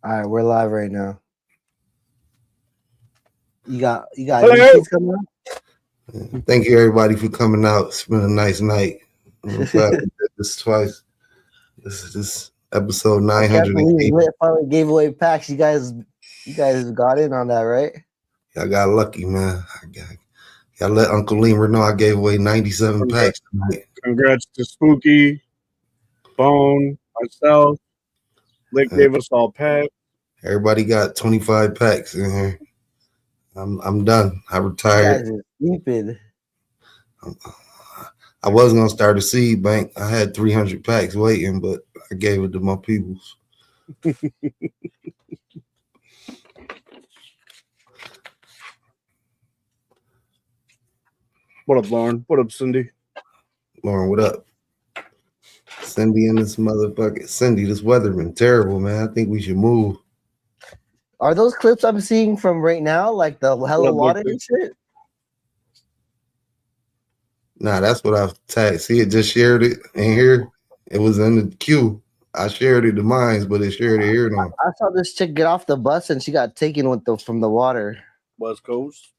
All right, we're live right now. You got ETs coming up? Thank you everybody for coming out. It's been a nice night. I'm glad we did this twice. This is episode 908. Litt finally gave away packs. You guys got in on that, right? I got lucky, man. I let Uncle Lemur know I gave away 97 packs tonight. Congrats to Spooky, Bone, myself. Lick gave us all packs. Everybody got 25 packs in here. I'm done. I retired. Stupid. I was gonna start a seed bank. I had 300 packs waiting, but I gave it to my peoples. What up, Lauren? What up, Cindy? Lauren, what up? Cindy and this motherfucker. Cindy, this weather been terrible, man. I think we should move. Are those clips I'm seeing from right now, like the hella water and shit? Nah, that's what I've tagged. See, it just shared it in here. It was in the queue. I shared it to mine, but it shared it here now. I saw this chick get off the bus and she got taken from the water. West Coast.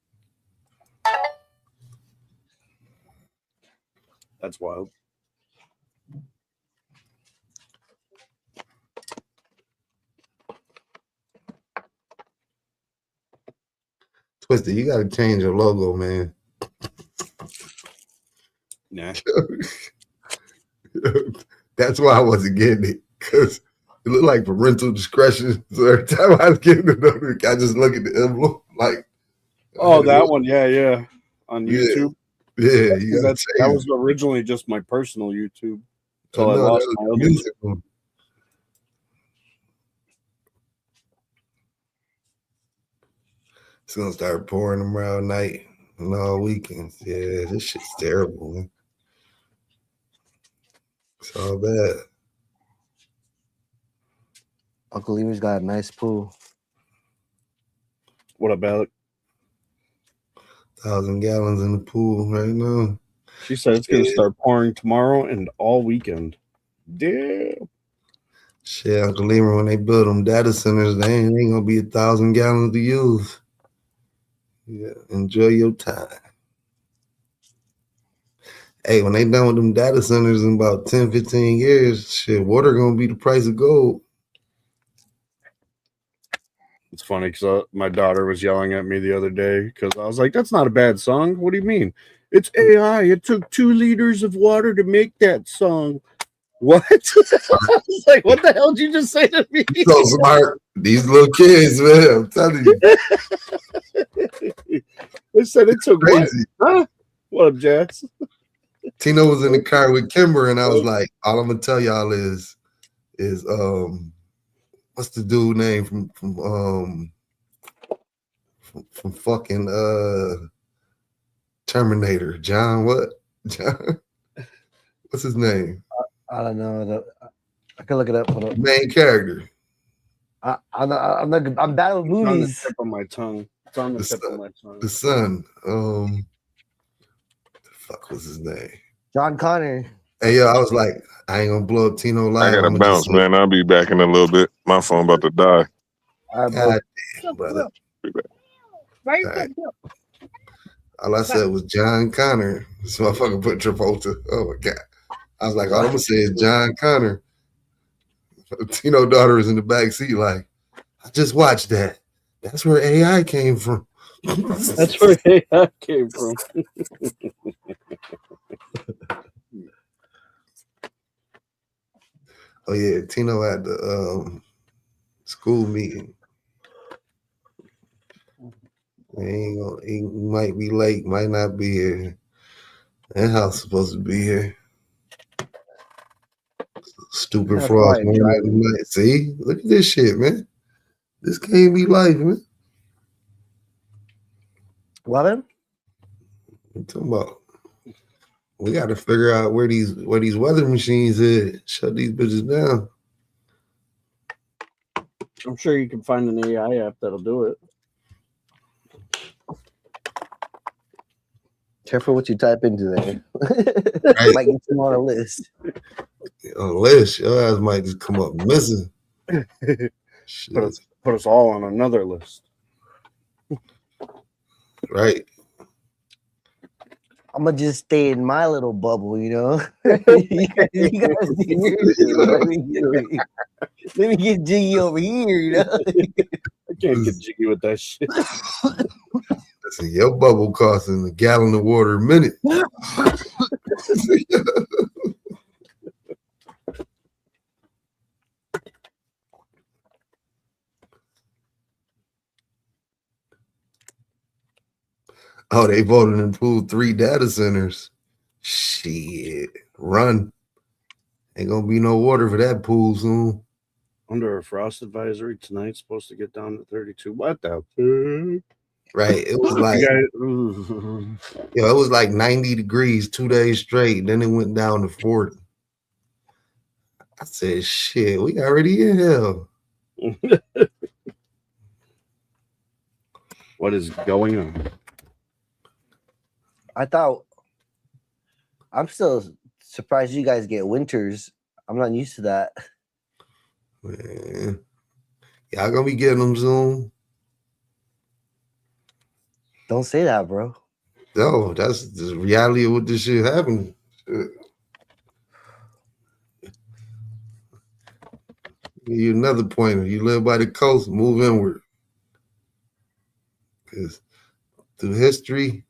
That's wild. Twisted, you got to change your logo, man. Nah. That's why I wasn't getting it, because it looked like parental discretion. So every time I was getting it, I just look at the envelope like. Oh, that one, yeah, on YouTube. Yeah, that was originally just my personal YouTube. So I lost my other one. It's gonna start pouring them around night and all weekends. Yeah, this shit's terrible, man. It's all bad. Uncle Lemur's got a nice pool. What about 1,000 gallons in the pool right now. She said it's gonna start pouring tomorrow and all weekend. Damn. Shit, Uncle Lemur, when they build them data centers, they ain't gonna be 1,000 gallons to use. Yeah, enjoy your time. Hey, when they done with them data centers in about 10, 15 years, shit, water gonna be the price of gold. It's funny because my daughter was yelling at me the other day because I was like, that's not a bad song. What do you mean? It's AI. It took 2 liters of water to make that song. What? I was like, what the hell did you just say to me? So smart. These little kids, man. I'm telling you. They said it took crazy. Huh? What up, Jax? Tino was in the car with Kimber, and I was like, all I'm gonna tell y'all is what's the dude name from fucking Terminator? John what? John? What's his name? I don't know. I can look it up. Hold up. Main character. I'm bad with movies. It's on the tip of my tongue. It's on the tip of my tongue. The son. The fuck was his name? John Connor. Hey, yo, I was like, I ain't gonna blow up Tino live. I gotta bounce, man. I'll be back in a little bit. My phone about to die. All right, God damn, brother. Right. All I said was John Connor. This motherfucker put Travolta. Oh my God. I was like, all I'm gonna say is John Connor. Tino daughter is in the back seat, like, I just watched that. That's where AI came from. That's where AI came from. Oh yeah, Tino at the school meeting. He might be late, might not be here. That house supposed to be here. Stupid frost. See, look at this shit, man. This can't be life, man. What? I'm talking about. We got to figure out where these weather machines is. Shut these bitches down. I'm sure you can find an AI app that'll do it. Careful what you type into there. Right. Might get you on a list. On a list, your ass might just come up missing. Shit. Put us all on another list. Right. I'm gonna just stay in my little bubble, you know. you guys do your shit. Let me get jiggy over here, you know. I can't get jiggy with that shit. Listen, your bubble costing a gallon of water a minute. Oh, they voted and approved 3 data centers. Shit. Run. Ain't gonna be no water for that pool soon. Under a frost advisory tonight, supposed to get down to 32. What the fuck? Right. It was like it was like 90 degrees 2 days straight. Then it went down to 40. I said, shit, we already in hell. What is going on? I'm still surprised you guys get winters. I'm not used to that. Man. Y'all gonna be getting them soon. Don't say that, bro. No, that's the reality of what this shit happened. Give you another pointer. You live by the coast, move inward. Because through history,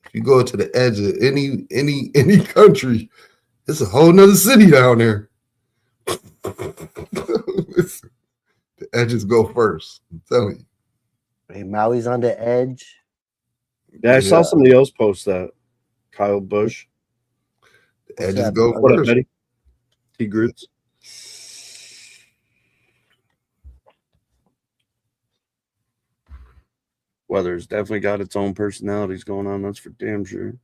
if you go to the edge of any country, it's a whole nother city down there. The edges go first. I'm telling you. Hey, Maui's on the edge. Yeah, I saw somebody else post that. Kyle Bush. The edges go What up, first. Betty? T. Groots. Weather's definitely got its own personalities going on. That's for damn sure.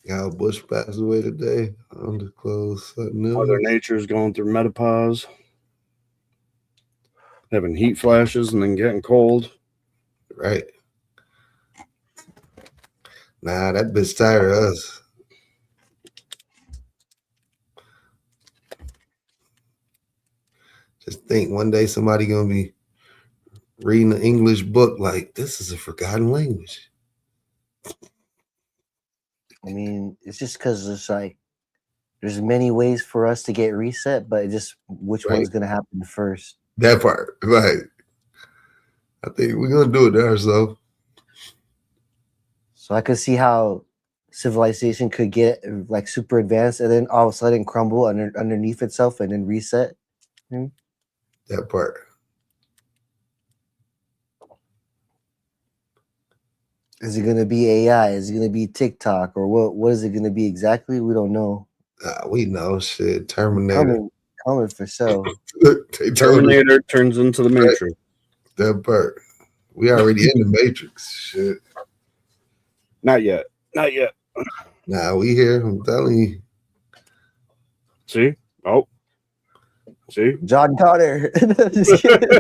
Kyle Bush passed away today. Undisclosed sudden Mother illness. Nature's going through menopause, having heat flashes and then getting cold. Right. Nah, that bitch tired of us. Just think one day somebody gonna be reading an English book like, this is a forgotten language. I mean, it's just because it's like there's many ways for us to get reset, but just which one's gonna happen first. That part, right. I think we're gonna do it there ourselves. So I could see how civilization could get like super advanced and then all of a sudden crumble underneath itself and then reset. That part. Is it gonna be AI? Is it gonna be TikTok or what is it gonna be exactly? We don't know. We know shit. Terminator. Coming for sure. Terminator turns into the Matrix. That part. We already in the Matrix. Shit. Not yet. Not yet. Nah, we here. I'm telling you. See? Oh. See? John Connor. Just kidding.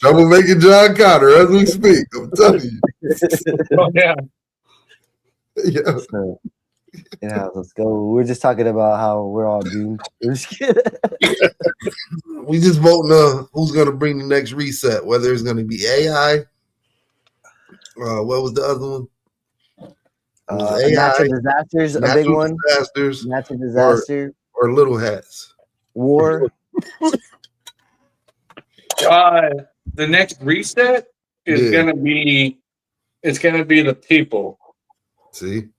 Trouble making John Connor as we speak. I'm telling you. Oh, yeah. Yeah. So, yeah, let's go. We're just talking about how we're all doomed. We're just kidding. We just voting on who's gonna bring the next reset, whether it's gonna be AI. What was the other one? AI, natural disasters, a big one. Disasters, Natural disaster. or little hats. War. The next reset is gonna be the people. See?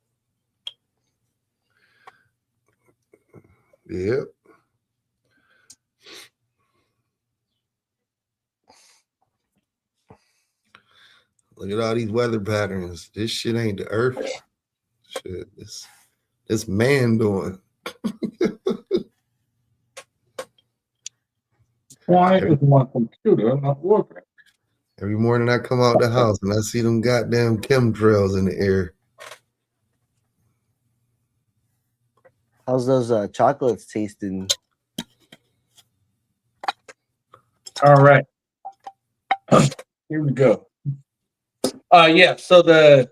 Yep. Look at all these weather patterns. This shit ain't the earth. Shit, this man doing. Why is my computer not working? Every morning I come out the house and I see them goddamn chemtrails in the air. How's those chocolates tasting? All right. Here we go. Yeah, so if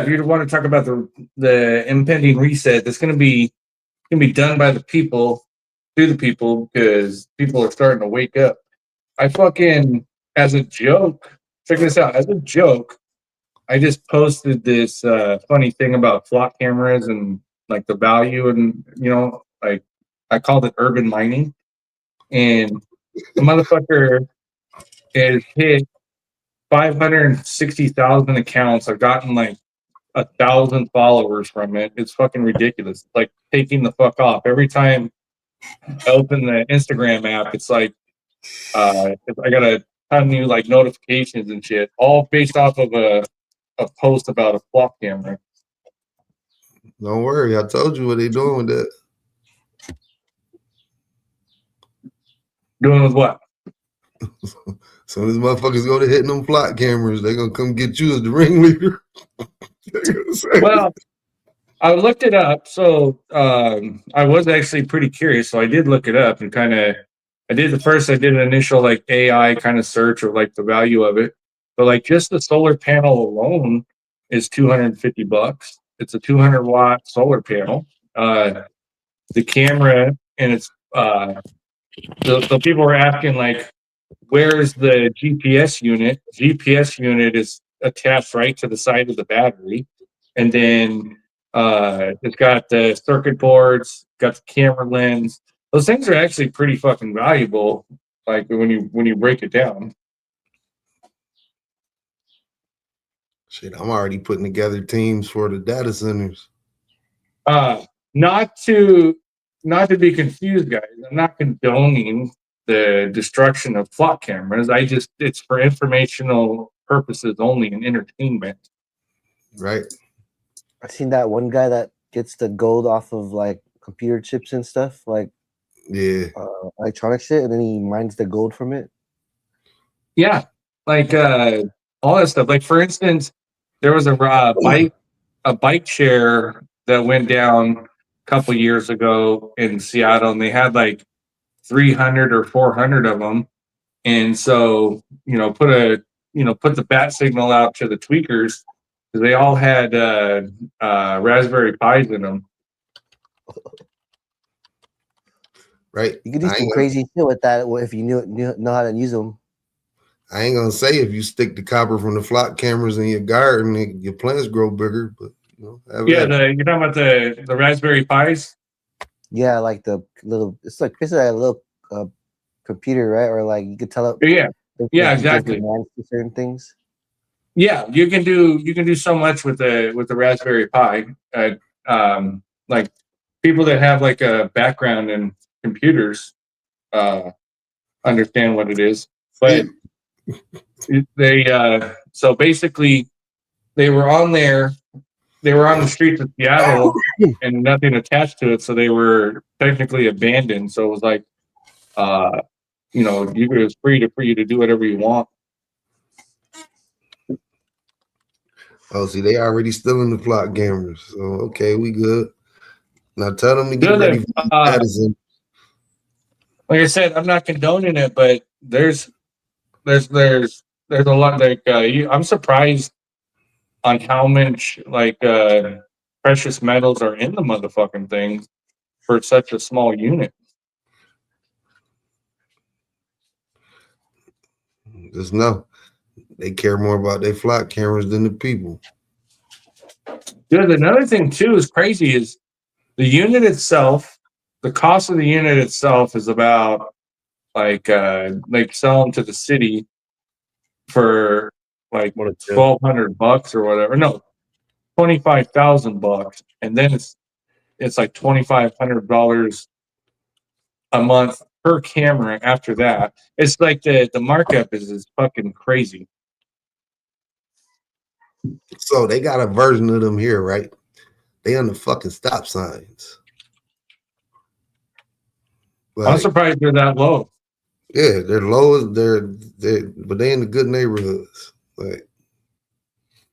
you want to talk about the impending reset, that's gonna be can be done by the people, to the people, because people are starting to wake up. I fucking, as a joke, check this out. As a joke, I just posted this funny thing about flock cameras and like the value, and like I called it urban mining, and the motherfucker has hit 560,000 accounts. I've gotten like 1,000 followers from it. It's fucking ridiculous. It's like taking the fuck off. Every time I open the Instagram app, it's like I got a ton of new like notifications and shit, all based off of a post about a flock camera. Don't worry, I told you what they doing with that. Doing with what? So these motherfuckers go to hitting them flock cameras, they're gonna come get you as the ringleader. Well, I looked it up. So I was actually pretty curious. So I did look it up and I did an initial like AI kind of search of like the value of it. But like just the solar panel alone is $250. It's a 200-watt solar panel. The camera, and it's so people were asking like, where's the GPS unit? GPS unit is attached right to the side of the battery, and then it's got the circuit boards, got the camera lens. Those things are actually pretty fucking valuable, like when you break it down. Shit, I'm already putting together teams for the data centers. Not to be confused, guys. I'm not condoning the destruction of flock cameras. It's for informational purposes only and entertainment. Right. I seen that one guy that gets the gold off of like computer chips and stuff, like electronic shit, and then he mines the gold from it. Yeah, like all that stuff. Like for instance, there was a bike share that went down a couple years ago in Seattle, and they had like 300 or 400 of them. And so, put the bat signal out to the tweakers, because they all had Raspberry Pis in them. Right. You could do some crazy shit with that if you know how to use them. I ain't gonna say if you stick the copper from the flock cameras in your garden, your plants grow bigger, but you're talking about the Raspberry Pis? Yeah, like the little, it's like basically a little computer, right? Or like you could tell it. Yeah, exactly. Certain things. Yeah, you can do so much with the Raspberry Pi. Like people that have like a background in computers understand what it is, but they so basically they were on the streets of Seattle and nothing attached to it, so they were technically abandoned. So it was like it was free for you to do whatever you want. Oh, see, they already stealing the flock cameras. So okay, we good. Now tell them to get ready for Madison. Like I said, I'm not condoning it, but there's a lot. Like I'm surprised on how much like precious metals are in the motherfucking thing for such a small unit. Just know they care more about their flock cameras than the people. Dude, another thing too is crazy is the unit itself. The cost of the unit itself is about like selling to the city for like $1,200 or whatever. No, $25,000, and then it's like $2,500 a month per camera. After that, it's like the markup is fucking crazy. So they got a version of them here, right? They on the fucking stop signs. Like, I'm surprised they're that low. Yeah, they're low. But they in the good neighborhoods. Like,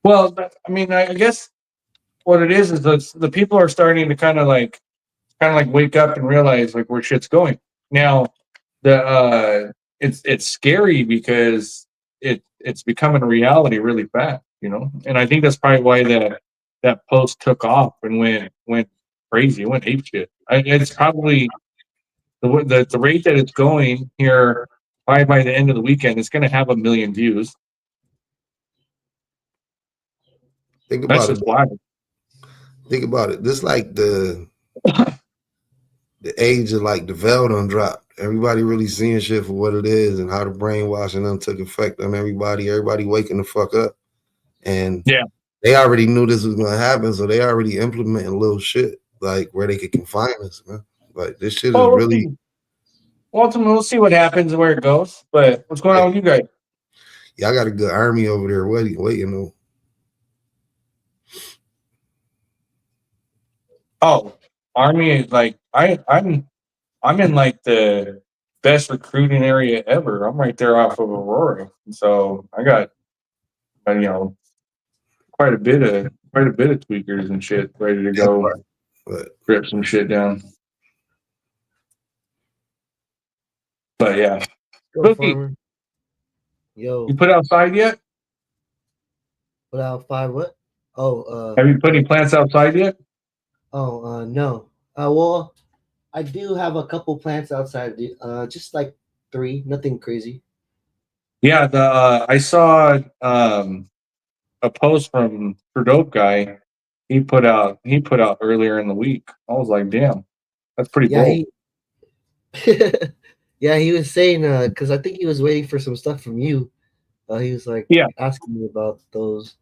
well, I mean, I guess what it is the people are starting to kind of like wake up and realize like where shit's going. Now, it's scary because it's becoming a reality really fast, and I think that's probably why that post took off and went crazy. It went ape shit. It's probably the rate that it's going here. Probably by the end of the weekend, it's going to have 1 million views. Think about it. Wild. Think about it. This like the age of like the veil done dropped. Everybody really seeing shit for what it is and how the brainwashing them took effect on everybody. Everybody waking the fuck up. And they already knew this was gonna happen, so they already implementing little shit like where they could confine us, man. Like this shit is really. Ultimately, we'll see what happens and where it goes. But what's going on with you guys? Yeah, I got a good army over there waiting though. Oh, army is like I'm in like the best recruiting area ever. I'm right there off of Aurora, so I got quite a bit of tweakers and shit ready to go rip some shit down. But yeah, Spooky, yo, you put outside yet? Put out 5 what? Oh, have you put any plants outside yet? Oh, no. Well, I do have a couple plants outside. Just like 3, nothing crazy. Yeah, I saw a post from Dope Guy. He put out earlier in the week. I was like, damn, that's pretty bold. Yeah, he was saying because I think he was waiting for some stuff from you. He was like asking me about those,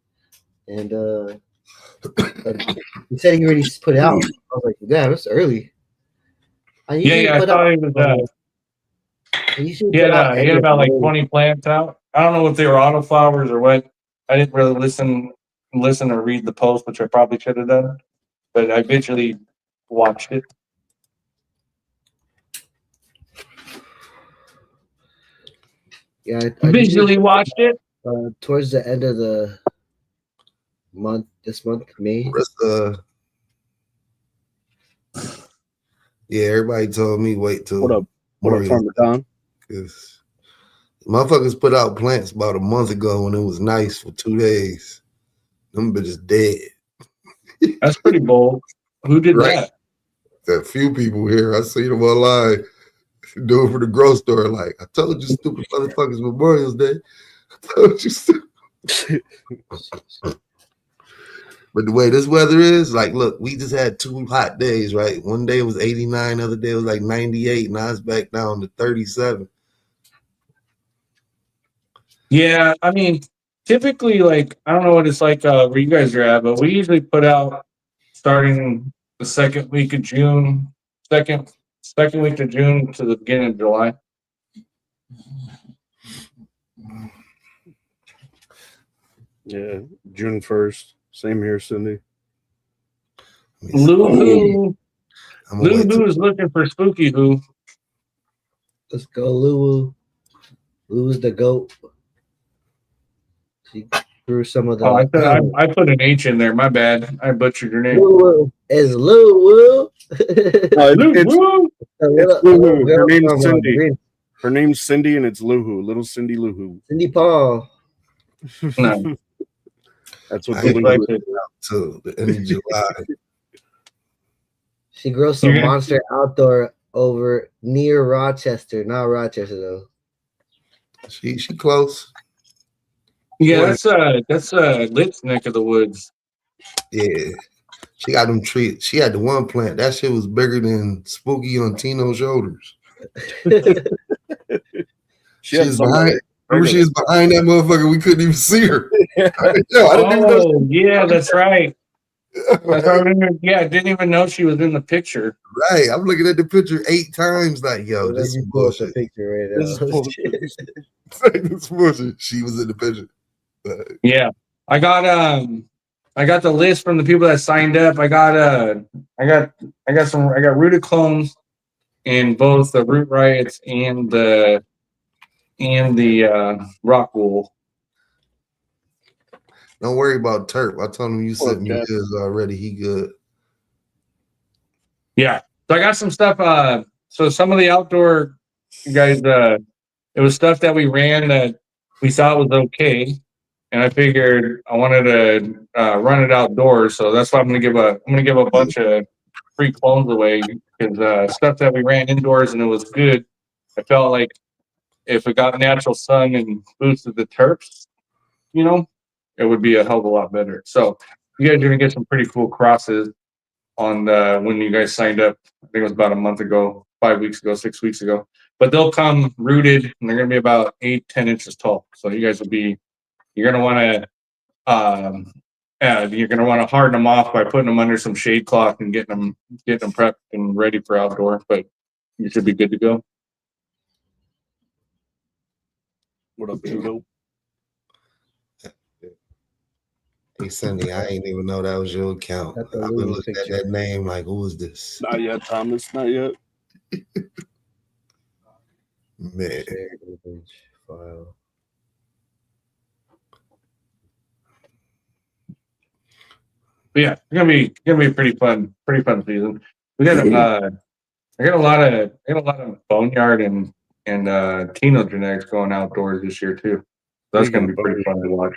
and he said he already put it out. I was like, damn, it's early. I thought he was. He had about like 20 plants out. I don't know if they were autoflowers or what. I didn't really listen or read the post, which I probably should have done. But I eventually watched it. Yeah, I visually watched it. Towards the end of the month, this month, May. Yeah, everybody told me wait till. What up, Farmer Don? Because motherfuckers put out plants about a month ago when it was nice for 2 days. Them bitches dead. That's pretty bold. Who did that? A few people here. I see them online. Do it for the grocery store. Like, I told you, stupid motherfuckers, Memorial's Day. I told you, stupid. But the way this weather is, like, look, we just had 2 hot days, right? One day it was 89, the other day it was like 98. Now it's back down to 37. Yeah, I mean, typically, like, I don't know what it's like where you guys are at, but we usually put out starting the second week of June, second week of June to the beginning of July. Yeah, June 1st. Same here, Cindy. Lulu is looking for Spooky Who. Let's go, Lulu. Lulu's the GOAT. She threw some of the. Oh, I put an H in there. My bad. I butchered your name. Lulu. It's Lulu. It's Luhu. Her name's Cindy. Her name's Cindy, and it's Luhu. Little Cindy Luhu. Cindy Paul. No. That's what the Luhu is to the end of July. She grows some monster outdoor over near Rochester. Not Rochester though. She close. Yeah, that's Litt's neck of the woods. Yeah. She got them trees. She had the one plant. That shit was bigger than Spooky on Tino's shoulders. She was behind. Remember, she was behind that motherfucker. We couldn't even see her. I didn't even know yeah, that's right. I didn't even know she was in the picture. Right. I'm looking at the picture 8 times. Like, yo, this is bullshit. Picture right now. This is bullshit. She was in the picture. Yeah, I got the list from the people that signed up. I got rooted clones in both the Root Riots and the Rock Wool. Don't worry about Terp. I told him you sent me his already. He good. Yeah, so I got some stuff. So some of the outdoor guys, it was stuff that we ran that we thought was okay. And I figured I wanted to run it outdoors, so that's why I'm gonna give a bunch of free clones away because stuff that we ran indoors and it was good. I felt like if it got natural sun and boosted the terps, you know, it would be a hell of a lot better. So you guys are gonna get some pretty cool crosses on when you guys signed up. I think it was about a month ago, 5 weeks ago, 6 weeks ago. But they'll come rooted and they're gonna be about 8-10 inches tall. So you guys you're gonna want to harden them off by putting them under some shade cloth and getting them prepped and ready for outdoor. But you should be good to go. What up, Tino? Hey, Sunday, I ain't even know that was your account. I've been looking at that name like, who is this? Not yet, Thomas. Not yet. Man. File. But yeah, it's gonna be a pretty fun season. We got I got a lot of Boneyard and Tino genetics going outdoors this year too. That's gonna be pretty fun to watch.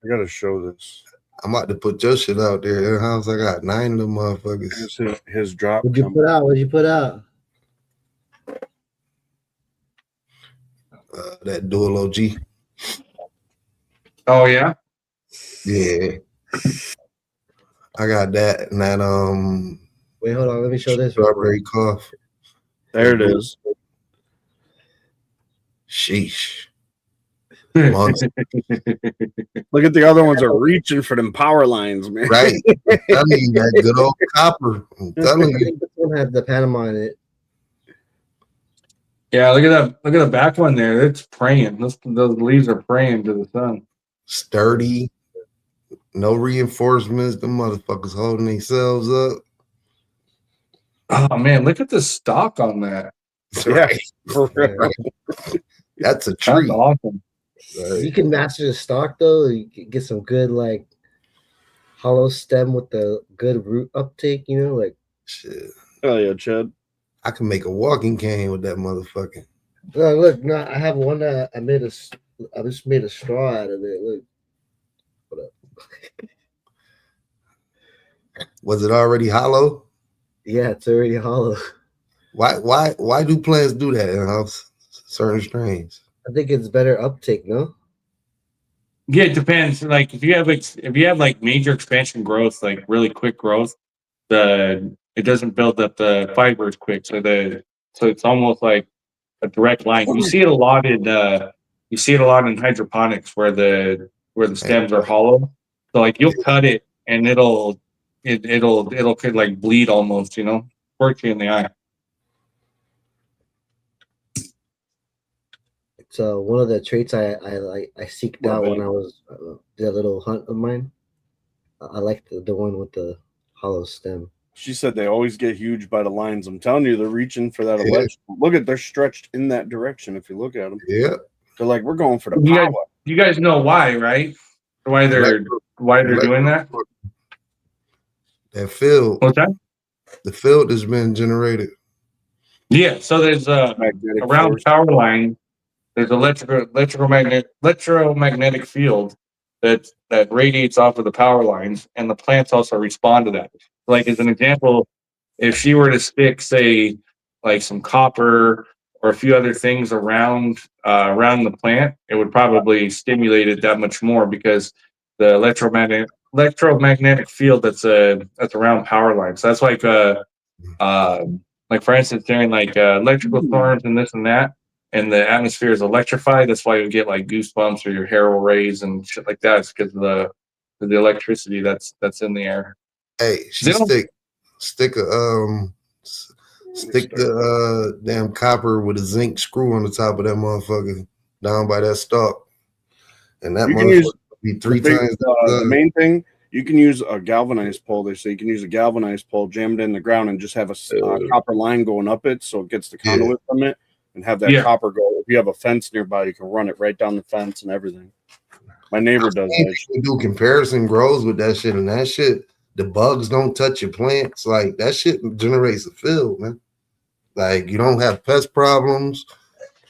I gotta show this. I'm about to put your shit out there. House, I got 9 of them motherfuckers. His drop. What'd you put out? That dual OG. Oh yeah? Yeah. I got that and that Wait, hold on, let me show this. strawberry cough. There it is. Sheesh. Look at the other ones are reaching for them power lines, man. Right. I'm telling you, that good old copper. I'm telling you. This one has the Panama in it. Yeah, look at the back one there. It's praying. Those leaves are praying to the sun. Sturdy. No reinforcements. The motherfuckers holding themselves up. Oh man, look at the stock on that. Right. That's a tree. That's awesome. Right. You can master the stock though. You can get some good like hollow stem with the good root uptake. You know, like Shit. Oh yeah, Chad. I can make a walking cane with that motherfucker. look, no, I have one that I just made a straw out of it. Look, what up? Was it already hollow? Yeah, it's already hollow. Why do plants do that in house? Certain strains. I think it's better uptake, no? Yeah, it depends. Like if you have like major expansion growth, like really quick growth, it doesn't build up the fibers quick. So it's almost like a direct line. You see it a lot in hydroponics where the stems are hollow. So like you'll cut it and it'll could like bleed almost, you know, squirt you in the eye. So one of the traits I seeked out when I was the little hunt of mine. I like the one with the hollow stem. She said they always get huge by the lines. I'm telling you, they're reaching for that electrical. Look at, they're stretched in that direction. If you look at them, Yeah, they're like, we're going for the power. You guys know why, right? Why they're doing that? that field. What's that? The field has been generated. Yeah. So there's Magnetic around force. power line. There's electromagnetic field that radiates off of the power lines, and the plants also respond to that. Like as an example, if she were to stick, say, like some copper or a few other things around the plant, it would probably stimulate it that much more because the electromagnetic field that's around power lines. So that's like for instance, during like electrical storms and this and that, and the atmosphere is electrified. That's why you get like goosebumps or your hair will raise and shit like that. It's because of the electricity that's in the air. Hey, stick the damn copper with a zinc screw on the top of that motherfucker down by that stalk, and that motherfucker be 3 times. The main thing, you can use a galvanized pole. They say you can use a galvanized pole, jam it in the ground, and just have a copper line going up it, so it gets the conduit from it, and have that copper go. If you have a fence nearby, you can run it right down the fence and everything. My neighbor does that. You do comparison grows with that shit, and that shit, the bugs don't touch your plants. Like that shit generates a field, man. Like you don't have pest problems,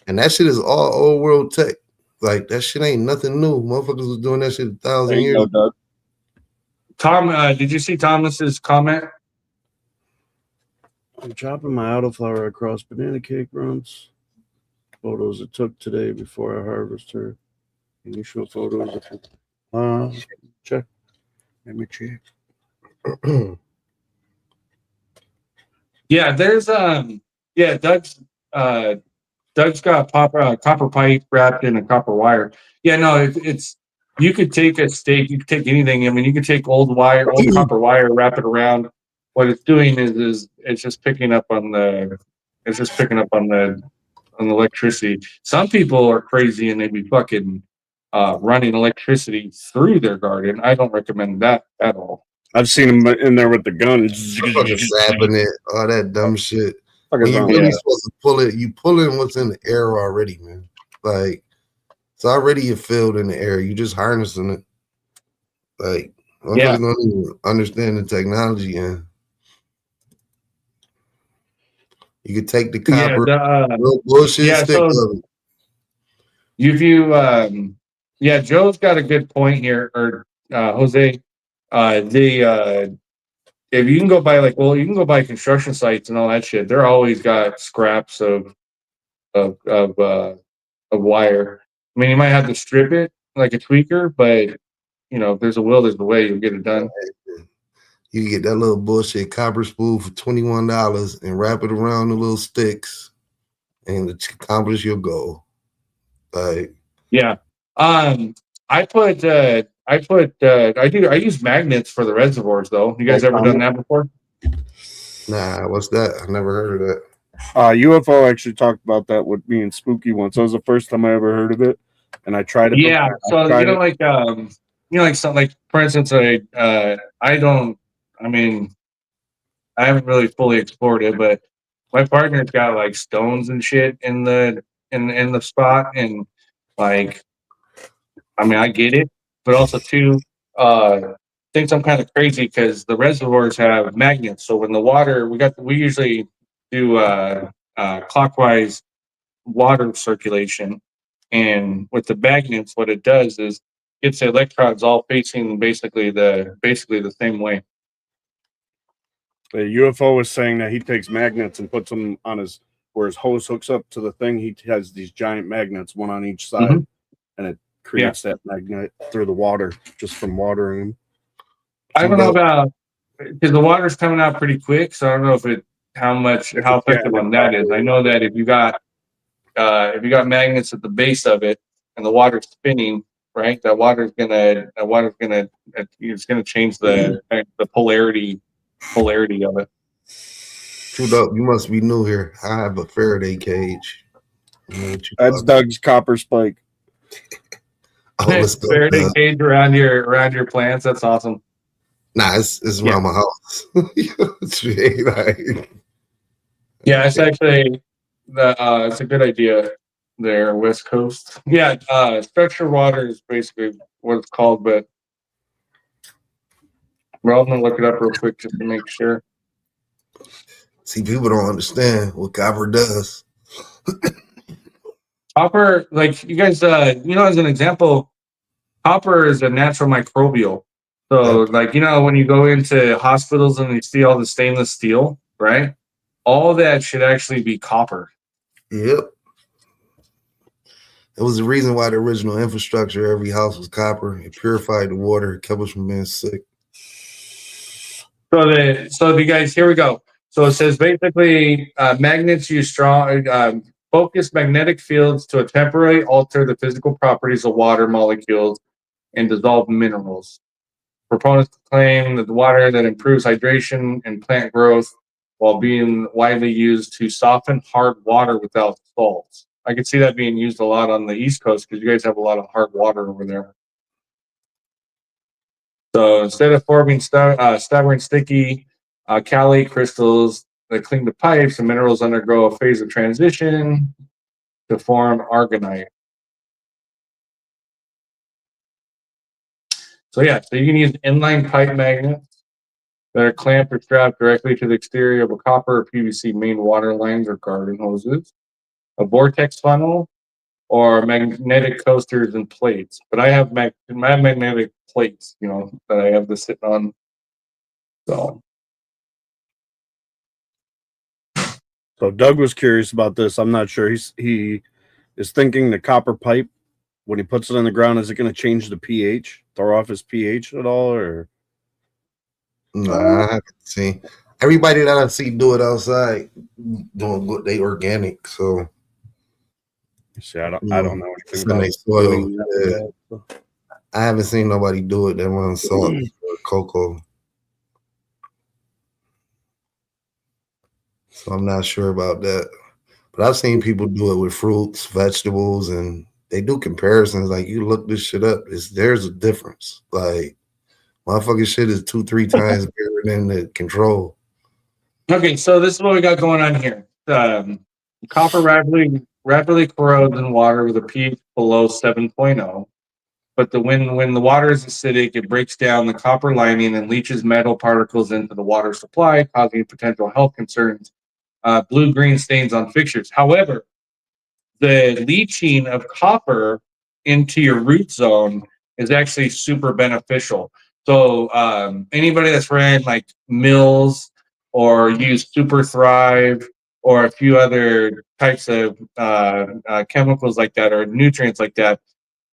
and that shit is all old world tech. Like that shit ain't nothing new. Motherfuckers was doing that shit 1,000 years ago. Tom, did you see Thomas's comment? I'm chopping my autoflower across banana cake runs. Photos it took today before I harvest her. Initial photos. Check. Let me check. Yeah, there's Doug's got copper pipe wrapped in a copper wire. Yeah, no, it's you could take a stake, you could take anything. I mean, you could take old copper wire, wrap it around. What it's doing is it's just picking up on the electricity. Some people are crazy and they be fucking running electricity through their garden. I don't recommend that at all. I've seen him in there with the gun. Fucking sapping it, all that dumb shit. When you really supposed to pull it, you pulling what's in the air already, man. Like it's already a field in the air. You just harnessing it. Like I'm not gonna even understand the technology, and you could take the copper, little bullshit stick of it. Joe's got a good point here, or Jose. If you can go by you can go by construction sites and all that shit. They're always got scraps of wire. I mean, you might have to strip it like a tweaker, but you know, if there's a will, there's a way. You'll get it done. You get that little bullshit copper spool for $21 and wrap it around the little sticks and accomplish your goal. Like I use magnets for the reservoirs though. You guys ever done that before? Nah, what's that? I never heard of that. UFO actually talked about that with me and Spooky once. That was the first time I ever heard of it, and I tried it. Yeah, so something like, for instance, I haven't really fully explored it, but my partner's got like stones and shit in the spot, and like, I mean, I get it, but also too, thinks I'm kind of crazy because the reservoirs have magnets. So when the water, we usually do clockwise water circulation, and with the magnets, what it does is gets the electrons all facing basically the same way. The UFO was saying that he takes magnets and puts them on where his hose hooks up to the thing. He has these giant magnets, one on each side, and it creates that magnet through the water just from watering them. I don't know about, because the water's coming out pretty quick, so I don't know how effective on that is. I know that if you got magnets at the base of it and the water's spinning, right, it's gonna change the polarity of it. True dope. You must be new here. I have a Faraday cage. That's Doug's copper spike. Let's go. Faraday cage around your plants. That's awesome. Nah, it's around my house. It's actually it's a good idea there, West Coast. Yeah, structured water is basically what it's called, but I'm gonna look it up real quick just to make sure. See, people don't understand what copper does. Copper, like you guys, as an example, copper is a natural microbial. So, like, when you go into hospitals and you see all the stainless steel, right? All that should actually be copper. Yep. It was the reason why the original infrastructure, every house was copper. It purified the water, it kept us from being sick. So you guys, here we go. So it says basically magnets use strong, focused magnetic fields to temporarily alter the physical properties of water molecules and dissolve minerals. Proponents claim that the water that improves hydration and plant growth while being widely used to soften hard water without salts. I could see that being used a lot on the East Coast because you guys have a lot of hard water over there. So instead of forming stubborn, sticky calate crystals that cling to pipes, the minerals undergo a phase of transition to form argonite. So you can use inline pipe magnets that are clamped or strapped directly to the exterior of a copper or PVC main water lines or garden hoses, a vortex funnel, or magnetic coasters and plates. But I have magnetic plates, that I have this sitting on. So So Doug was curious about this. I'm not sure. He is thinking the copper pipe, when he puts it in the ground, is it going to change the pH, throw off his pH at all, or? Nah, I haven't seen. Everybody that I see do it outside doing good. They organic, so. See, I don't know anything about soil. Yeah. I haven't seen nobody do it that runs salt or cocoa. So I'm not sure about that. But I've seen people do it with fruits, vegetables, and they do comparisons. Like, you look this shit up, there's a difference. Like, motherfucking shit is 2-3 times bigger than the control. Okay, so this is what we got going on here. Copper rapidly corrodes in water with a pH below 7.0. But when the water is acidic, it breaks down the copper lining and leaches metal particles into the water supply, causing potential health concerns. Blue-green stains on fixtures. However, the leaching of copper into your root zone is actually super beneficial. So anybody that's ran like Mills or used Super Thrive or a few other types of chemicals like that or nutrients like that,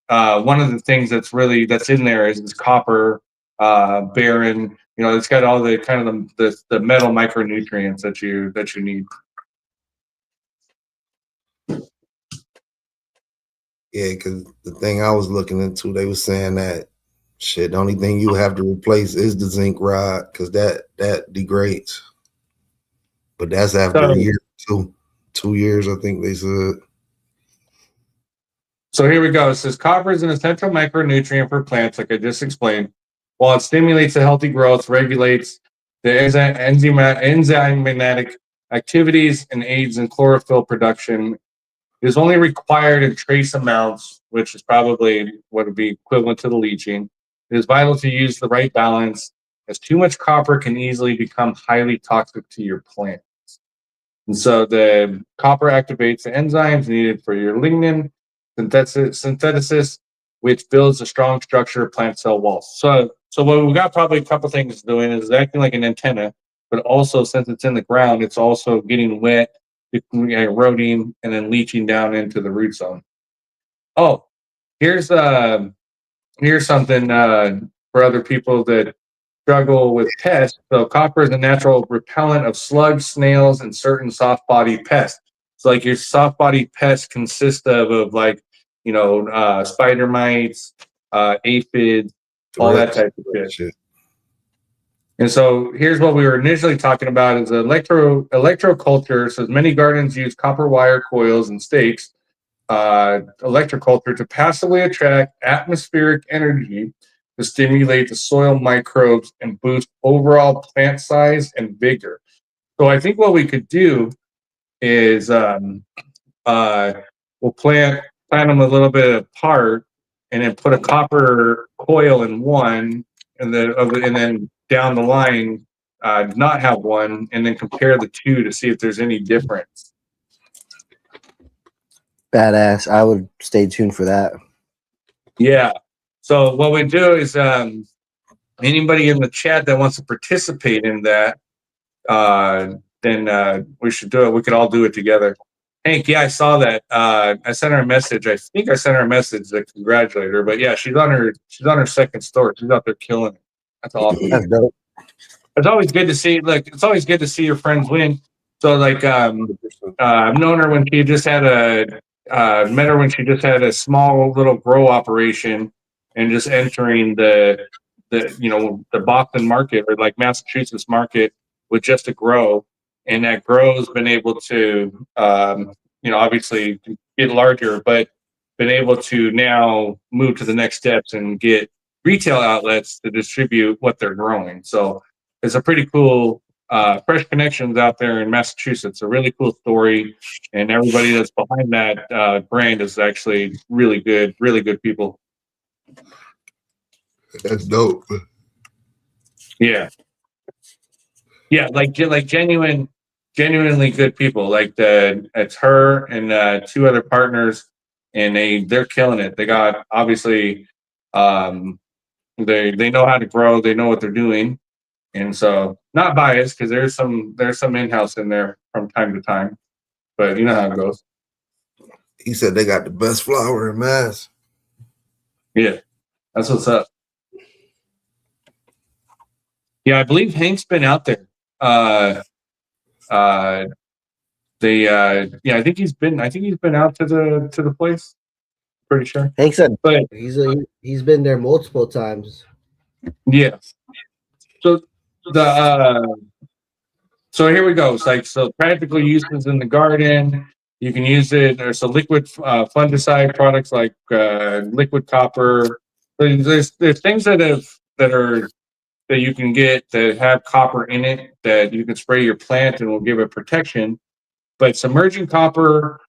one of the things that's in there is copper, baron. You know, it's got all the kind of the metal micronutrients that you need. Yeah, because the thing I was looking into, they were saying that shit, the only thing you have to replace is the zinc rod because that degrades. But that's after a year, 2 years, I think they said. So here we go. It says copper is an essential micronutrient for plants, like I just explained. While it stimulates a healthy growth, regulates the enzymatic activities, and aids in chlorophyll production, it is only required in trace amounts, which is probably what would be equivalent to the leaching. It is vital to use the right balance, as too much copper can easily become highly toxic to your plants. And so the copper activates the enzymes needed for your lignin synthesis, which builds a strong structure of plant cell walls. So what we got probably a couple things doing is acting like an antenna, but also since it's in the ground, it's also getting wet, eroding, and then leaching down into the root zone. Oh, here's something for other people that struggle with pests. So copper is a natural repellent of slugs, snails, and certain soft-bodied pests. So like your soft-bodied pests consist of like, spider mites, aphids, all that type of shit. And so here's what we were initially talking about is electroculture. So many gardens use copper wire coils and stakes, electroculture, to passively attract atmospheric energy to stimulate the soil microbes and boost overall plant size and vigor. So I think what we could do is we'll plant them a little bit apart, and then put a copper coil in one, and then down the line not have one, and then compare the two to see if there's any difference. Badass. I would stay tuned for that. Yeah. So what we do is anybody in the chat that wants to participate in that, then we should do it. We could all do it together. Hank, yeah, I saw that. I sent her a message. I think I sent her a message to congratulate her. But yeah, she's on her second store. She's out there killing it. That's awesome. That's dope. It's always good to see. Like, it's always good to see your friends win. So like, I've known her when she just had met her when she just had a small little grow operation, and just entering the Boston market, or like Massachusetts market, with just a grow. And that grow has been able to, obviously get larger, but been able to now move to the next steps and get retail outlets to distribute what they're growing. So it's a pretty cool, fresh connections out there in Massachusetts. A really cool story, and everybody that's behind that brand is actually really good people. That's dope. Yeah, like genuinely good people. Like it's her and two other partners, and they're killing it. They got, obviously, they know how to grow. They know what they're doing, And so, not biased because there's some in-house in there from time to time, but you know how it goes. He said they got the best flower in Mass. Yeah, that's what's up. Yeah, I believe Hank's been out there. Yeah, I think he's been out to the place. Pretty sure. Hank said, but he's been there multiple times. Yeah. So so here we go. It's like, so practical uses in the garden. You can use it. There's a liquid fungicide products like liquid copper. There's things that you can get that have copper in it that you can spray your plant and will give it protection. But submerging copper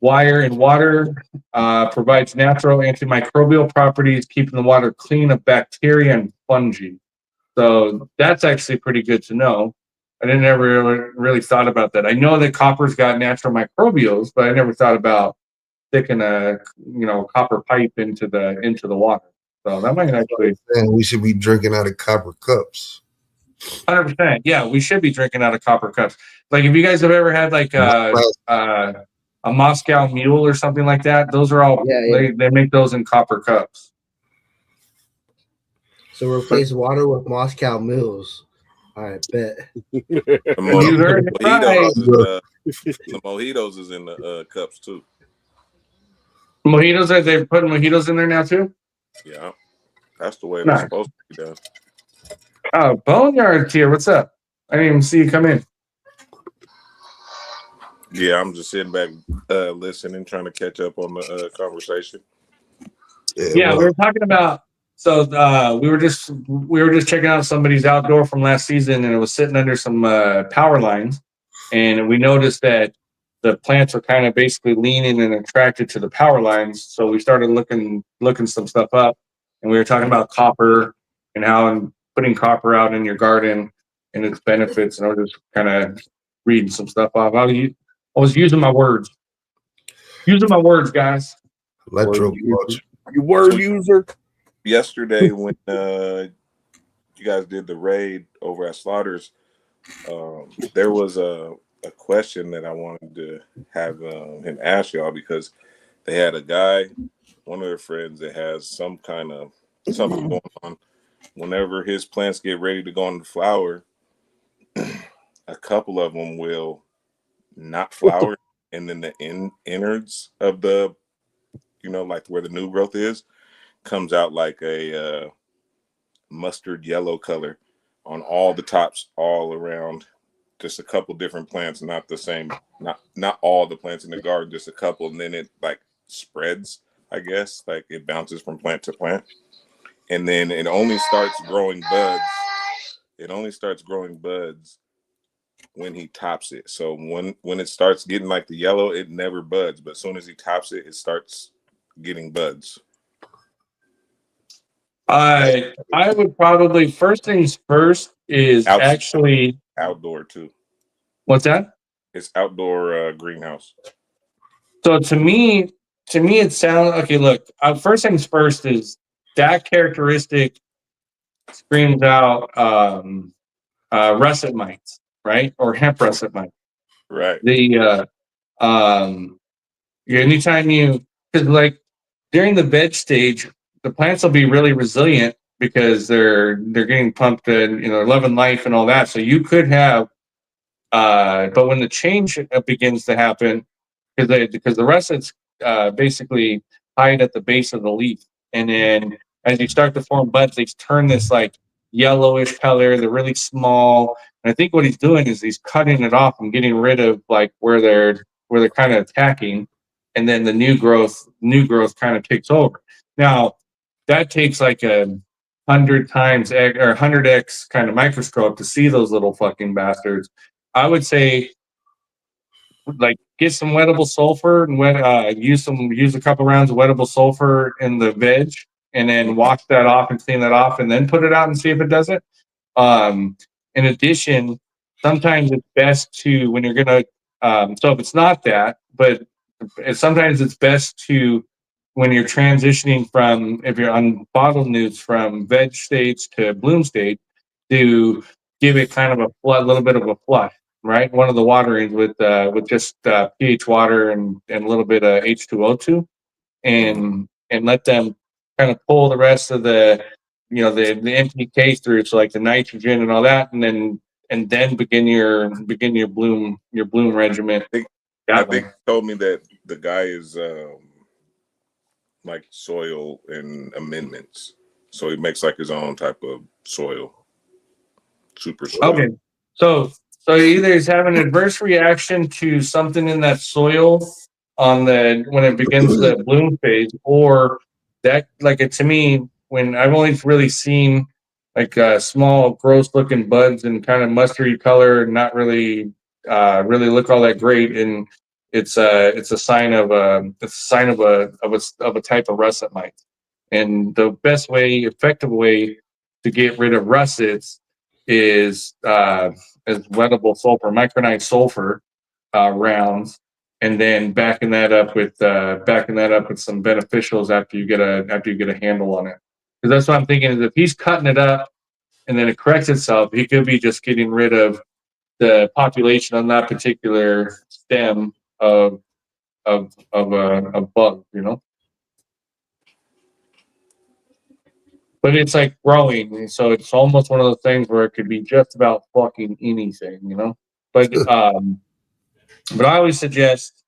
wire in water provides natural antimicrobial properties, keeping the water clean of bacteria and fungi. So that's actually pretty good to know. I didn't ever really thought about that. I know that copper's got natural microbials, but I never thought about sticking a copper pipe into the water. So that might actually. And we should be drinking out of copper cups. 100%. Yeah, we should be drinking out of copper cups. Like, if you guys have ever had like a Moscow Mule or something like that, those are all they make those in copper cups. So replace water with Moscow Mules. I bet. The mojitos is in the cups too. Mojitos, they're putting mojitos in there now too? Yeah. That's the way it's supposed to be done. Oh, Boneyard here. What's up? I didn't even see you come in. Yeah, I'm just sitting back listening, trying to catch up on the conversation. Yeah, we were talking about. So we were just checking out somebody's outdoor from last season, and it was sitting under some power lines, and we noticed that the plants were kind of basically leaning and attracted to the power lines. So we started looking some stuff up, and we were talking about copper and how putting copper out in your garden and its benefits. And I was just kind of reading some stuff off. I was using my words. Using my words, guys. You word user. Yesterday, when you guys did the raid over at Slaughter's, there was a question that I wanted to have him ask y'all, because they had a guy, one of their friends, that has some kind of something going on. Whenever his plants get ready to go into flower, a couple of them will not flower, and then the innards of the, like where the new growth is, comes out like a mustard yellow color on all the tops, all around. Just a couple different plants, not the same, not all the plants in the garden, just a couple, and then it like spreads, I guess, like it bounces from plant to plant, and then it only starts growing buds. It only starts growing buds when he tops it. So when it starts getting like the yellow, it never buds, but as soon as he tops it, it starts getting buds. I would probably, first things first is actually outdoor too. What's that? It's outdoor greenhouse. So to me it sounds okay. Look, first things first is that characteristic screams out russet mites, right? Or hemp russet mites. Right. The anytime because like during the veg stage, the plants will be really resilient because they're getting pumped and loving life and all that. So you could have, but when the change begins to happen, because the russets basically hide at the base of the leaf, and then as you start to form buds, they turn this like yellowish color. They're really small, and I think what he's doing is he's cutting it off and getting rid of like where they're kind of attacking, and then the new growth kind of takes over. Now that takes like a 100 times or 100x kind of microscope to see those little fucking bastards. I would say, like, get some wettable sulfur and use a couple rounds of wettable sulfur in the veg, and then wash that off and clean that off, and then put it out and see if it does it. In addition, sometimes it's best to, when you're gonna, so if it's not that, but sometimes it's best to, when you're transitioning from, if you're on bottle newts from veg stage to bloom stage, to give it kind of a little bit of a flush, right? One of the waterings with just pH water and a little bit of H2O2, and let them kind of pull the rest of the the NPK through, so like the nitrogen and all that, and then begin your bloom regimen. I think he told me that the guy is like soil and amendments, so he makes like his own type of soil, super soil. Okay, so either he's having an adverse reaction to something in that soil when it begins the bloom phase, or that, like, to me, when I've only really seen like small, gross looking buds and kind of mustardy color, and not really look all that great, and it's a sign of a type of russet mite. And the best way, effective way to get rid of russets is wettable sulfur, micronized sulfur rounds, and then backing that up with some beneficials after you get a handle on it. Because that's what I'm thinking, is if he's cutting it up and then it corrects itself, he could be just getting rid of the population on that particular stem of bug, But it's like growing, so it's almost one of those things where it could be just about fucking anything, But what I always suggest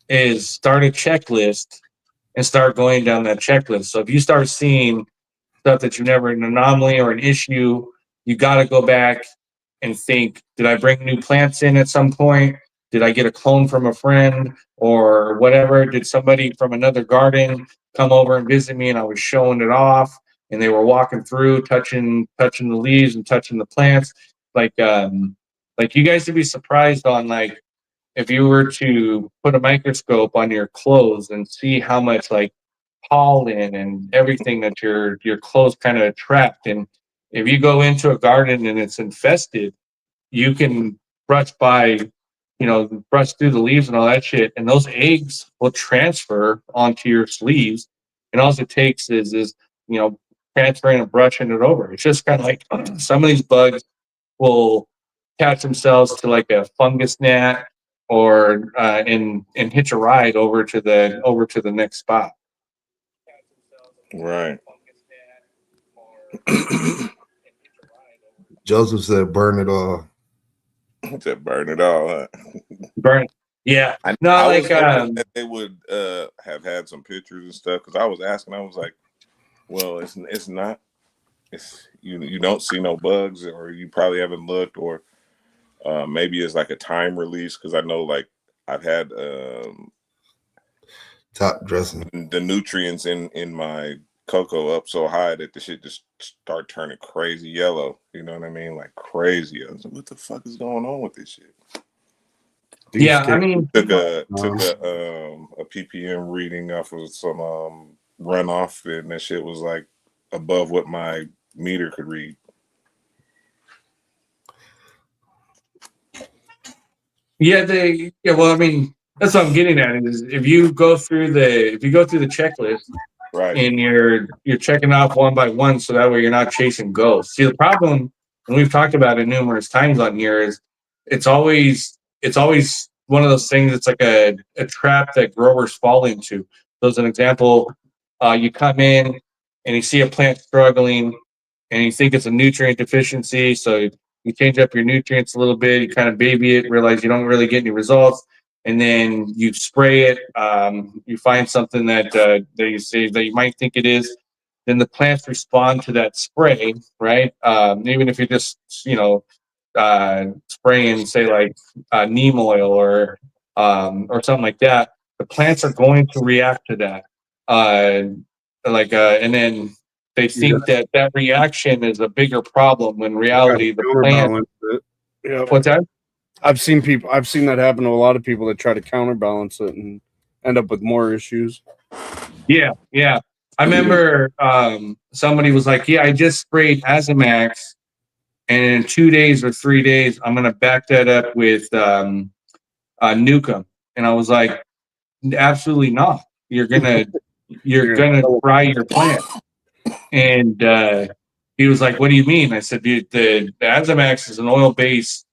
is start a checklist and start going down that checklist. So if you start seeing stuff that you never, an anomaly or an issue, you got to go back and think, did I bring new plants in at some point? Did I get a clone from a friend or whatever? Did somebody from another garden come over and visit me and I was showing it off and they were walking through, touching the leaves and touching the plants? Like you guys would be surprised on, like, if you were to put a microscope on your clothes and see how much like pollen and everything that your clothes kind of attract. And if you go into a garden and it's infested, you can brush through the leaves and all that shit, and those eggs will transfer onto your sleeves. And all it takes is transferring and brushing it over. It's just kind of like some of these bugs will attach themselves to like a fungus gnat, or and hitch a ride over to the next spot. Right. Joseph said, "Burn it all." Said, "Burn it all." Huh? Burn. Yeah. I like was hoping that they would have had some pictures and stuff, because I was asking. I was like, "Well, it's not. It's you don't see no bugs, or you probably haven't looked, or maybe it's like a time release." Because I know, like, I've had top dressing the nutrients in my cocoa up so high that the shit just start turning crazy yellow. You know what I mean? Like crazy. I was like, what the fuck is going on with this shit? Yeah, I mean, took a ppm reading off of some runoff, and that shit was like above what my meter could read. Yeah, well, I mean, that's what I'm getting at, is if you go through the checklist, right, and you're checking off one by one, so that way you're not chasing ghosts. See, the problem, and we've talked about it numerous times on here, is it's always one of those things. It's like a trap that growers fall into. So as an example, you come in and you see a plant struggling, and you think it's a nutrient deficiency, so you change up your nutrients a little bit, you kind of baby it, realize you don't really get any results, and then you spray it. You find something that you say that you might think it is, then the plants respond to that spray, right? Even if you're just spraying, say, like neem oil or something like that, the plants are going to react to that. And then they think that reaction is a bigger problem, when in reality the plant. Yeah. What's that? I've seen that happen to a lot of people that try to counterbalance it and end up with more issues. Yeah. I remember somebody was like, "Yeah, I just sprayed Azamax, and in 2 days or 3 days, I'm gonna back that up with Nukem." And I was like, "Absolutely not. You're gonna fry your plant." And he was like, "What do you mean?" I said, "Dude, the Azamax is an oil-based,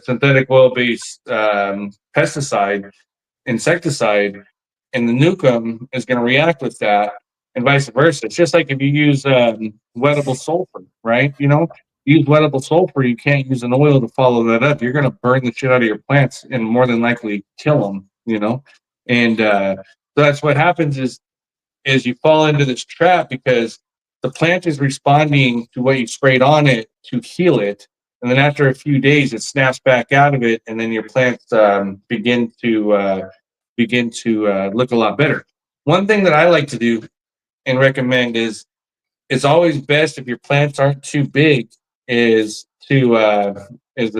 synthetic oil-based pesticide, insecticide, and the Nukem is going to react with that, and vice versa. It's just like if you use wettable sulfur, right? You know, you use wettable sulfur, you can't use an oil to follow that up. You're going to burn the shit out of your plants and more than likely kill them. You know, and so that's what happens is you fall into this trap because the plant is responding to what you sprayed on it to heal it, and then after a few days, it snaps back out of it, and then your plants begin to look a lot better. One thing that I like to do and recommend is it's always best if your plants aren't too big is to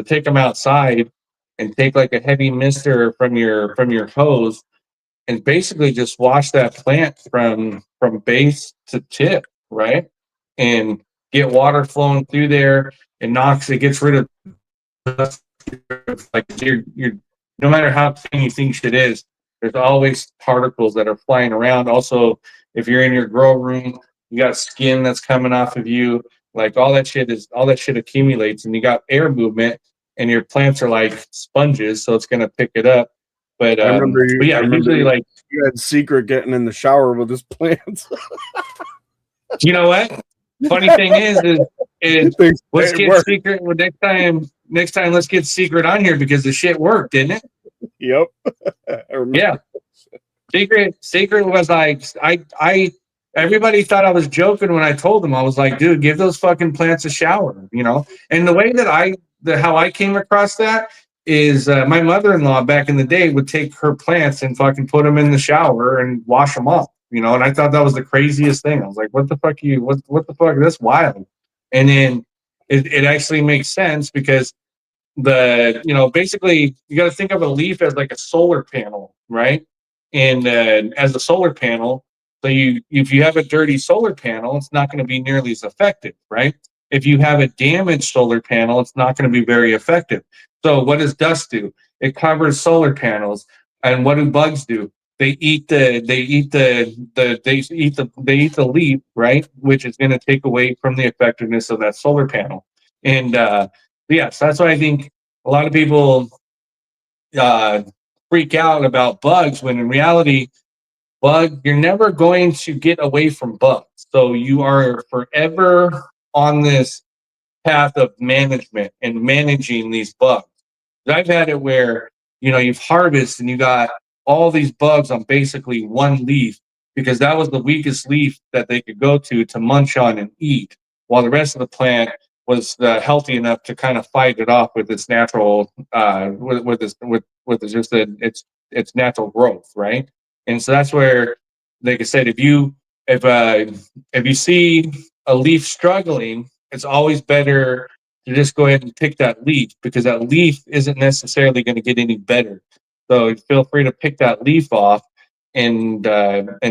take them outside and take like a heavy mister from your hose and basically just wash that plant from base to tip, right? And get water flowing through there. It gets rid of like you're no matter how clean you think shit is, there's always particles that are flying around. Also, if you're in your grow room, you got skin that's coming off of you, like all that shit accumulates, and you got air movement, and your plants are like sponges, so it's gonna pick it up. But I remember usually like you had Secret getting in the shower with his plants. You know what? Funny thing is let's get Secret. Well, next time, let's get Secret on here because the shit worked, didn't it? Yep. Yeah. Secret was like, everybody thought I was joking when I told them. I was like, dude, give those fucking plants a shower, you know? And the way that how I came across that is my mother-in-law back in the day would take her plants and fucking put them in the shower and wash them off, you know? And I thought that was the craziest thing. I was like, what the fuck what the fuck? That's wild. And then it actually makes sense because basically you got to think of a leaf as like a solar panel, right? And as a solar panel, so if you have a dirty solar panel, it's not going to be nearly as effective, right? If you have a damaged solar panel, it's not going to be very effective. So what does dust do? It covers solar panels. And what do bugs do? They eat the leaf, right? Which is going to take away from the effectiveness of that solar panel. And yes, that's why I think a lot of people freak out about bugs when in reality, you're never going to get away from bugs. So you are forever on this path of management and managing these bugs. I've had it where, you've harvested and you got all these bugs on basically one leaf because that was the weakest leaf that they could go to munch on and eat, while the rest of the plant was healthy enough to kind of fight it off with its natural, its natural growth, right? And so that's where, like I said, if you see a leaf struggling, it's always better to just go ahead and pick that leaf because that leaf isn't necessarily going to get any better. So feel free to pick that leaf off and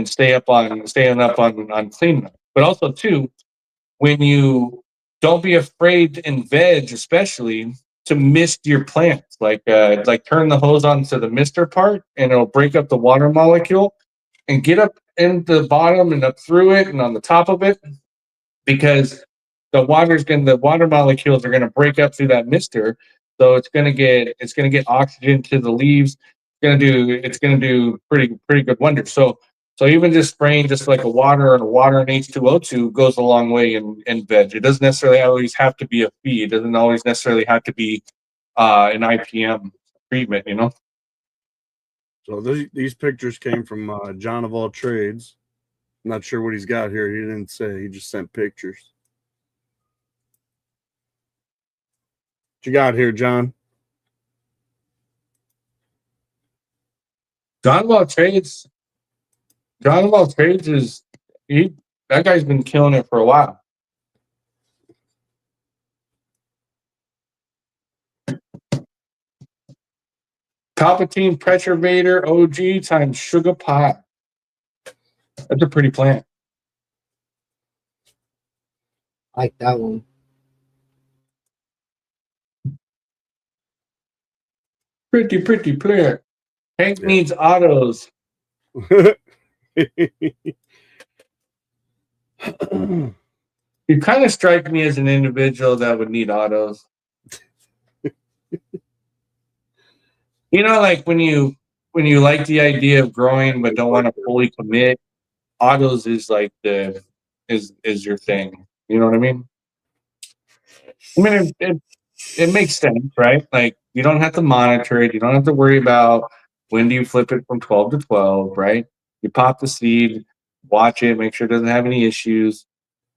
staying up on cleaning up. But also too, when you don't be afraid in veg, especially to mist your plants, like turn the hose on to the mister part, and it'll break up the water molecule, and get up in the bottom and up through it and on the top of it, because the water molecules are gonna break up through that mister, so it's gonna get oxygen to the leaves. It's gonna do pretty good wonders. So even just spraying just like a water and H2O2 goes a long way in veg. It doesn't necessarily always have to be a feed. It doesn't always necessarily have to be an IPM treatment, So these pictures came from John of all trades. I'm not sure what he's got here. He didn't say. He just sent pictures. What you got here, John? John of all trades is that guy's been killing it for a while. Palpatine Pressure Vader OG times Sugar Pie. That's a pretty plant. I like that one. Pretty plant. Hank needs autos. You kind of strike me as an individual that would need autos. You know, like when you like the idea of growing but don't want to fully commit, autos is like is your thing. You know what I mean? I mean, it makes sense, right? Like you don't have to monitor it. You don't have to worry about when do you flip it from 12 to 12, right? You pop the seed, watch it, make sure it doesn't have any issues,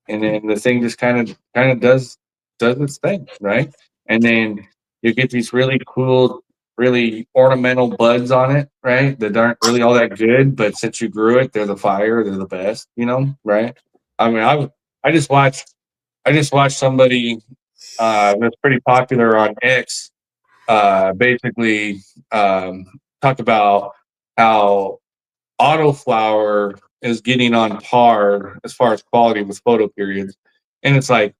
and then the thing just kind of does its thing, right? And then you get these really cool, really ornamental buds on it, right? That aren't really all that good, but since you grew it, they're the fire, they're the best, you know, right? I mean, I just watched somebody that's pretty popular on X basically talk about how autoflower is getting on par as far as quality with photo periods. And it's like,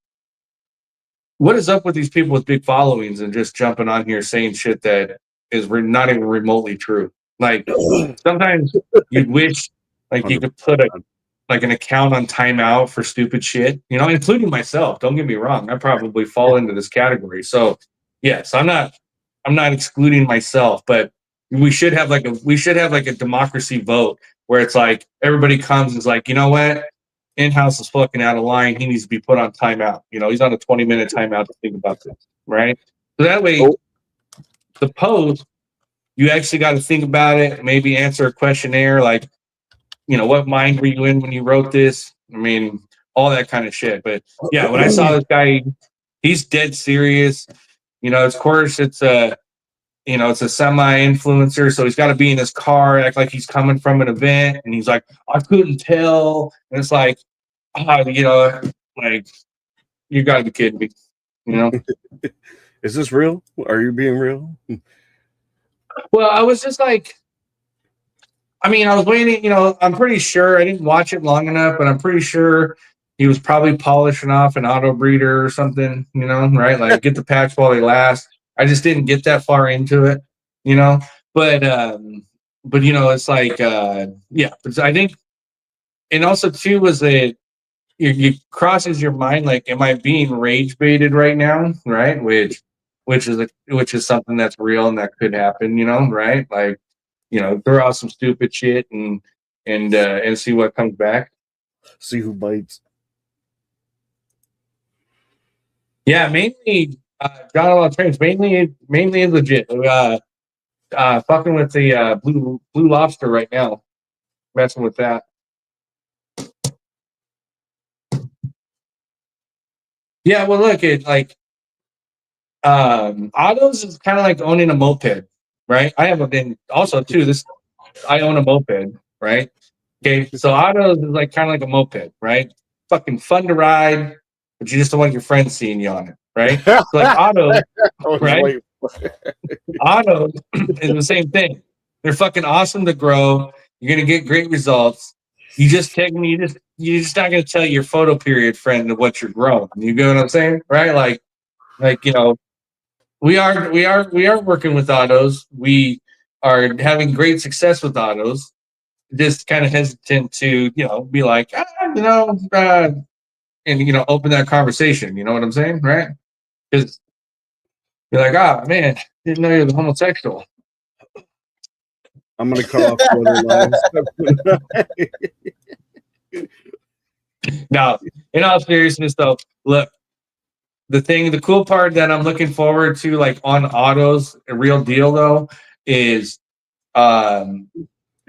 what is up with these people with big followings and just jumping on here saying shit that is not even remotely true? Like sometimes you'd wish like you could put an account on timeout for stupid shit, you know, including myself. Don't get me wrong. I probably fall into this category. So yes, I'm not excluding myself, but we should have like a democracy vote where it's like everybody comes and is like, you know what? In-house is fucking out of line. He needs to be put on timeout. You know, he's on a 20-minute timeout to think about this, right? So that way, the post, you actually got to think about it, maybe answer a questionnaire like, you know, what mind were you in when you wrote this? I mean, all that kind of shit. But yeah, when I saw this guy, he's dead serious. You know, of course, it's a semi-influencer, so he's got to be in his car, act like he's coming from an event, and he's like, I couldn't tell. And it's like, you know, like, you got to be kidding me, you know? Is this real? Are you being real? Well, I was just like, I mean, I was waiting, you know, I'm pretty sure I didn't watch it long enough, but I'm pretty sure he was probably polishing off an auto breeder or something, you know, right? Like get the packs while they last. I just didn't get that far into it, you know, but you know, it's like, yeah, but I think, and also too, was that you crosses your mind, like, am I being rage baited right now? Right. Which is something that's real and that could happen, you know, right? Like, you know, throw out some stupid shit and see what comes back. See who bites. Yeah, mainly John on trains, mainly legit. Fucking with the blue lobster right now, messing with that. Yeah, well, look, it like autos is kind of like owning a moped, right? I have been also too. I own a moped, right? Okay, so autos is like kind of like a moped, right? Fucking fun to ride, but you just don't want your friends seeing you on it, right? So like autos, right? Autos is the same thing. They're fucking awesome to grow. You're gonna get great results. You're just not gonna tell your photo period friend what you're growing. You get what I'm saying, right? Like you know, we are working with autos. We are having great success with autos. Just kind of hesitant to, you know, be like, you know, and, you know, open that conversation. You know what I'm saying? Right? Because you're like, oh, man, didn't know you're the homosexual. I'm going to cut off the other lines. No, in all seriousness, though, look, the cool part that I'm looking forward to, like on autos, a real deal, though, is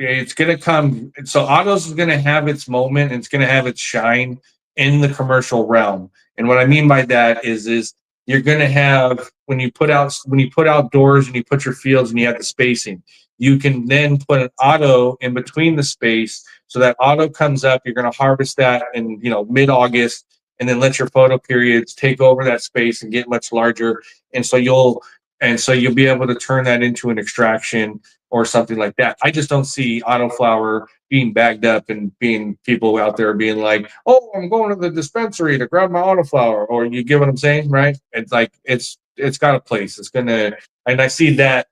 it's going to come. So autos is going to have its moment and it's going to have its shine in the commercial realm. And what I mean by that is you're going to have, when you put outdoors and you put your fields and you have the spacing, you can then put an auto in between the space. So that auto comes up, you're going to harvest that in, you know, mid-August, and then let your photo periods take over that space and get much larger. And so you'll be able to turn that into an extraction or something like that. I just don't see autoflower being bagged up and being people out there being like, oh, I'm going to the dispensary to grab my autoflower, or you get what I'm saying, right? It's like it's got a place. It's gonna, and I see that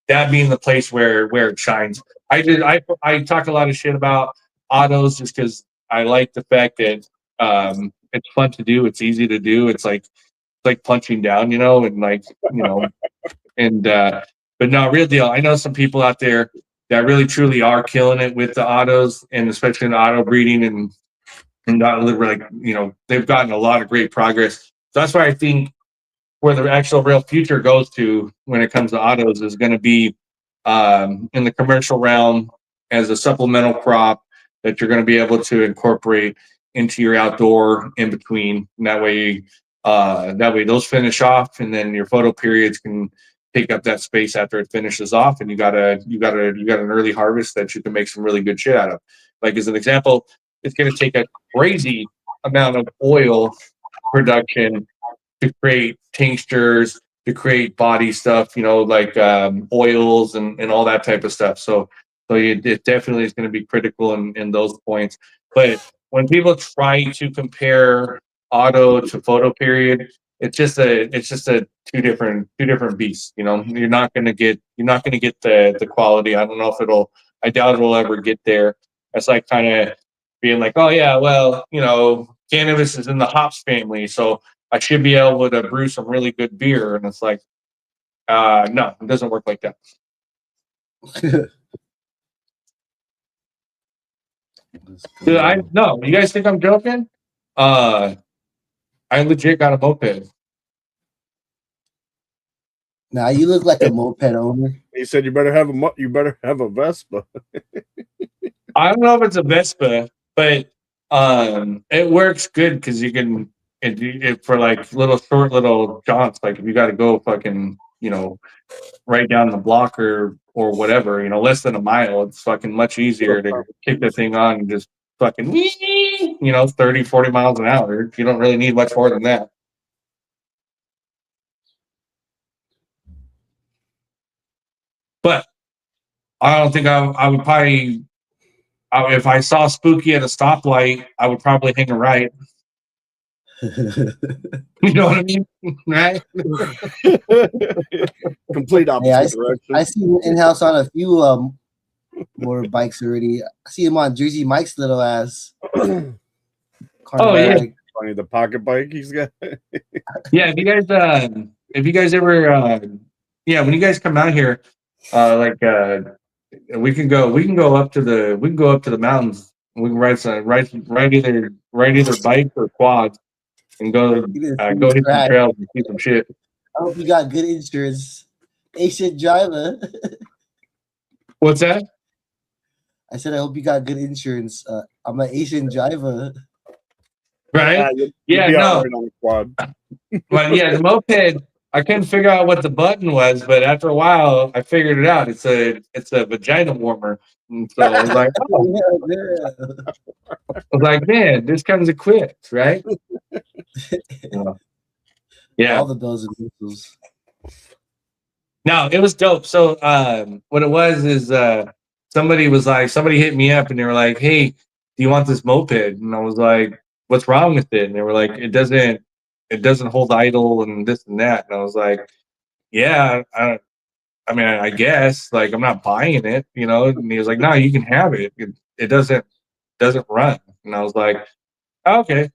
being the place where it shines. I talk a lot of shit about autos just because I like the fact that it's fun to do. It's easy to do. It's like punching down, you know, and like, you know, and but no, real deal. I know some people out there that really truly are killing it with the autos, and especially in auto breeding, and not like, you know, they've gotten a lot of great progress. So that's why I think where the actual real future goes to when it comes to autos is going to be in the commercial realm as a supplemental crop that you're going to be able to incorporate into your outdoor in between. And that way those finish off, and then your photo periods can take up that space after it finishes off, and you got an early harvest that you can make some really good shit out of. Like as an example, it's going to take a crazy amount of oil production to create tinctures, to create body stuff, you know, like oils and all that type of stuff. So it definitely is going to be critical in those points. But when people try to compare auto to photo period, it's just a two different beasts. You know, you're not going to get the quality. I don't know if I doubt it'll ever get there. That's like kind of being like, oh yeah, well, you know, cannabis is in the hops family, so I should be able to brew some really good beer. And it's like, no, it doesn't work like that. Dude, no, you guys think I'm joking? I legit got a moped. Nah, you look like a moped owner. He said you better have a Vespa. I don't know if it's a Vespa, but it works good because you can it for like short little jaunts. Like if you got to go fucking, you know, right down the block or whatever, you know, less than a mile, it's fucking much easier to kick the thing on and just fucking, you know, 30, 40 miles an hour. You don't really need much more than that. But I don't think I would probably, if I saw Spooky at a stoplight, I would probably hang a right. You know what I mean? Right? Complete opposite direction. I see him in-house on a few more bikes already. I see him on Jersey Mike's little ass. Oh yeah, funny, the pocket bike he's got. Yeah, if you guys ever when you guys come out here, we can go up to the mountains. We can ride either bike or quad and go hit some trails and see some shit. I hope you got good insurance. Asian driver. What's that? I said I hope you got good insurance. I'm an Asian driver. Right? Yeah, no. Right on the quad. But yeah, the moped, I couldn't figure out what the button was, but after a while, I figured it out. It's a vagina warmer. And so I was like, man, this comes equipped, right? Yeah. All the bells and whistles. No, it was dope. So what it was is somebody hit me up and they were like, hey, do you want this moped? And I was like, what's wrong with it? And they were like, it doesn't hold idle and this and that. And I was like, yeah, I mean, I guess, like, I'm not buying it, you know? And he was like, no, you can have it. It doesn't run. And I was like, oh, okay.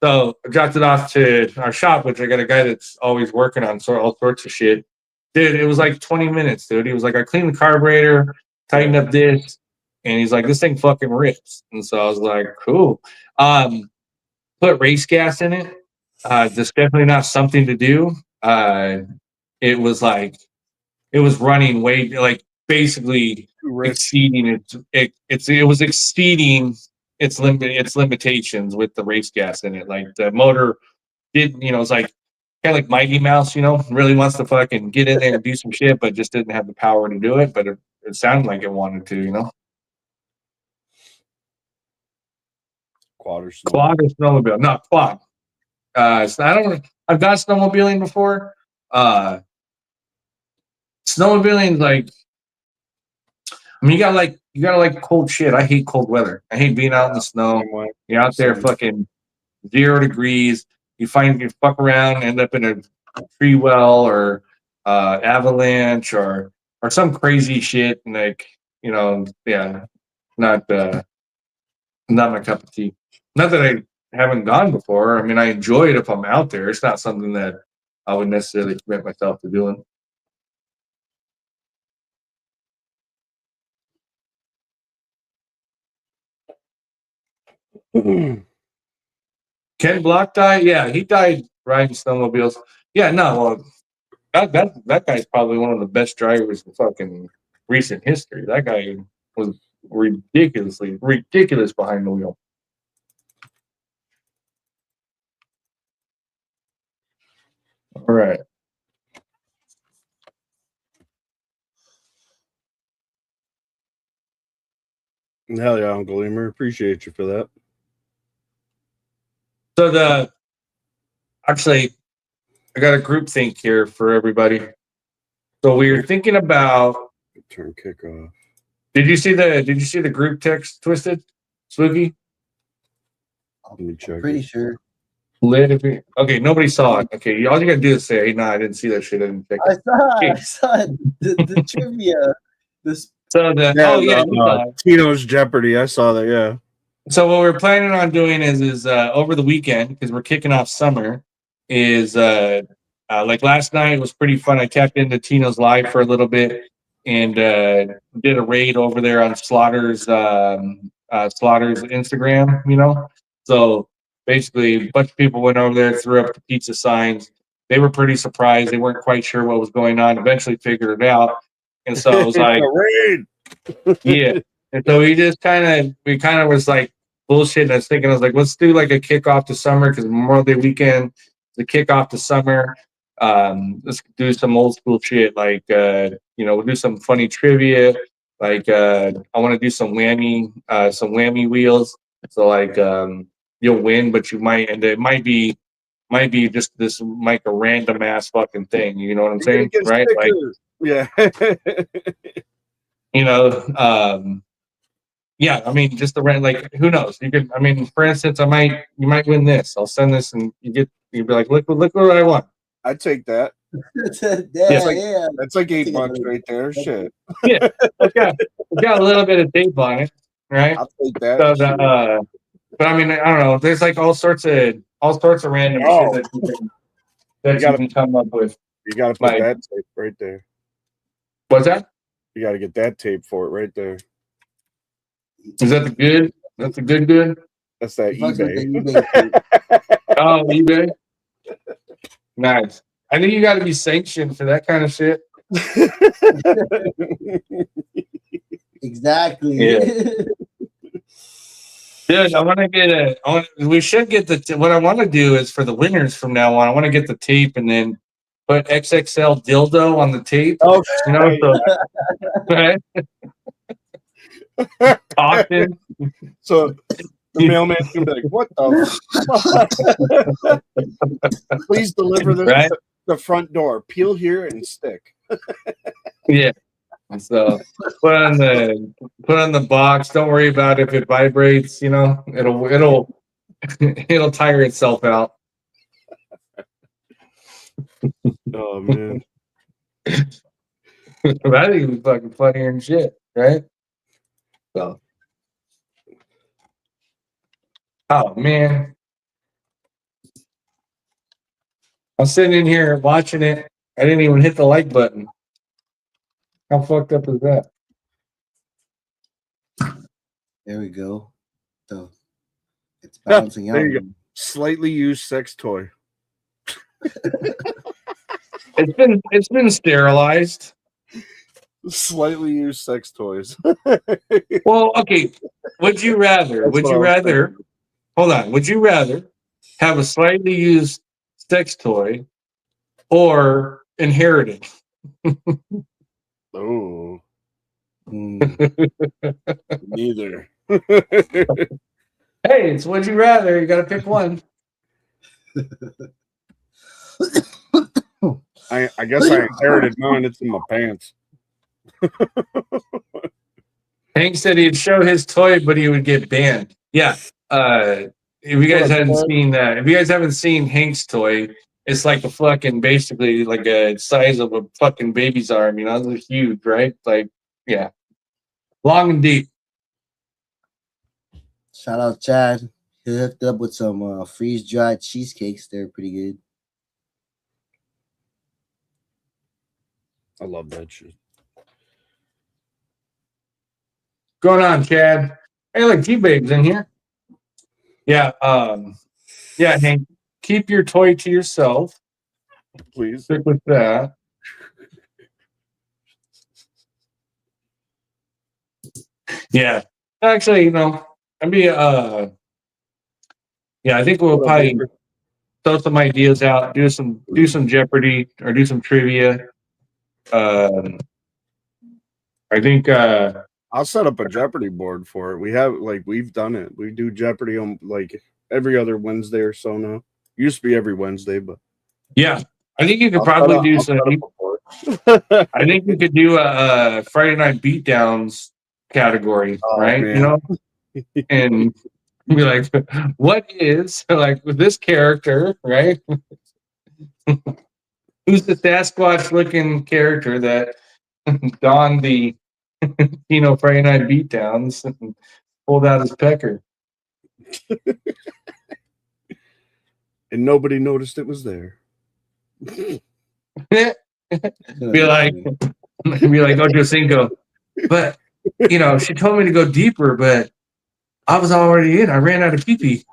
So I dropped it off to our shop, which I got a guy that's always working on all sorts of shit. Dude, it was like 20 minutes, dude. He was like, I cleaned the carburetor, tightened up this, and he's like, this thing fucking rips. And so I was like, cool. Put race gas in it. That's definitely not something to do. It was running way, like, basically exceeding it was exceeding its limitations with the race gas in it. Like the motor didn't, you know, it's like kind of like Mighty Mouse, you know, really wants to fucking get in there and do some shit, but just didn't have the power to do it. But it sounded like it wanted to, you know. Quad or snowmobile? No, quad. I've got snowmobiling before. Snowmobiling, like, I mean, you gotta like cold shit. I hate cold weather. I hate being out in the snow. You're out there fucking 0 degrees. You fuck around, end up in a tree well or avalanche or some crazy shit, and like, you know, yeah, not my cup of tea. Not that haven't gone before. I mean, I enjoy it if I'm out there. It's not something that I would necessarily commit myself to doing. Ken Block died? Yeah, he died riding snowmobiles. Yeah, no, well, that guy's probably one of the best drivers in fucking recent history. That guy was ridiculous behind the wheel. All right. Hell yeah, Uncle Emer. Appreciate you for that. So actually, I got a group think here for everybody. So we were thinking about turn kickoff. Did you see the group text twisted? Spooky? Let me check. Pretty sure. Litt, okay, nobody saw it. Okay, all you gotta do is say, "Hey, nah, I didn't see that shit. I didn't check it." I saw it. The trivia. So you saw it. Tino's Jeopardy. I saw that. Yeah. So what we're planning on doing is over the weekend, because we're kicking off summer, is like last night was pretty fun. I tapped into Tino's live for a little bit and did a raid over there on Slaughter's Instagram. You know, so basically a bunch of people went over there, threw up the pizza signs. They were pretty surprised. They weren't quite sure what was going on. Eventually figured it out, and so I was like, yeah. And so we kind of was like bullshit. I was like, let's do like a kickoff to summer because Memorial Day weekend, the kickoff to summer. Let's do some old school shit like we'll do some funny trivia. Like I want to do some whammy wheels. So like you'll win, but you might, and it might be just this like a random ass fucking thing. You know what I'm saying, right? Like, yeah. Yeah, I mean, just the rent. Like, who knows? You could. I mean, for instance, you might win this. I'll send this, and you'd be like, look what I want. I'd take that. That's like $8 right there. Shit. Yeah, it's got a little bit of tape on it, right? I'll take that. So but I mean, I don't know. There's like all sorts of random shit that you can come up with. You gotta put that tape right there. What's that? You gotta get that tape for it right there. Is that the good? That's the good? That's that eBay. Oh, eBay. Nice. I think you got to be sanctioned for that kind of shit. Exactly. Yeah. Dude, I want to get we should get what I want to do is for the winners from now on, I want to get the tape and then put XXL dildo on the tape. Oh, you know, right? Often. So the mailman's gonna be like, "What the? Please deliver this to the front door. Peel here and stick." Yeah. So put on the box. Don't worry about if it vibrates. You know, it'll tire itself out. Oh man, I think it's fucking funnier than shit, right? So, oh man, I'm sitting in here watching it. I didn't even hit the like button. How fucked up is that? There we go. So it's balancing out. There you go. Slightly used sex toy. It's been sterilized. Slightly used sex toys. Well, okay. Would you rather? Hold on. Would you rather have a slightly used sex toy or inherit it? Oh. Neither. Hey, it's would you rather. You got to pick one. I guess I inherited mine. It's in my pants. Hank said he'd show his toy, but he would get banned. Yeah. If you guys haven't seen Hank's toy, it's like a fucking basically like a size of a fucking baby's arm. You know, it's huge, right? Like, yeah, long and deep. Shout out Chad. He hooked up with some freeze-dried cheesecakes. They're pretty good. I love that shit. Going on, Chad? Hey, look, G-Babe's in here. Yeah, yeah, Hank, keep your toy to yourself. Please. Stick with that. Yeah. Actually, you know, I mean, yeah, I think we'll probably throw some ideas out, do some Jeopardy or do some trivia. I think I'll set up a Jeopardy board for it. We've done it. We do Jeopardy on like every other Wednesday or so now. Used to be every Wednesday, but yeah, I think you could probably do some. I think you could do a Friday Night Beatdowns category, right? Man. You know, and be like, what is like with this character, right? Who's the Sasquatch looking character that donned the Tino Friday Night Beatdowns and pulled out his pecker? And nobody noticed it was there. be like Ocho Cinco. But you know, she told me to go deeper, but I was already in. I ran out of pee-pee.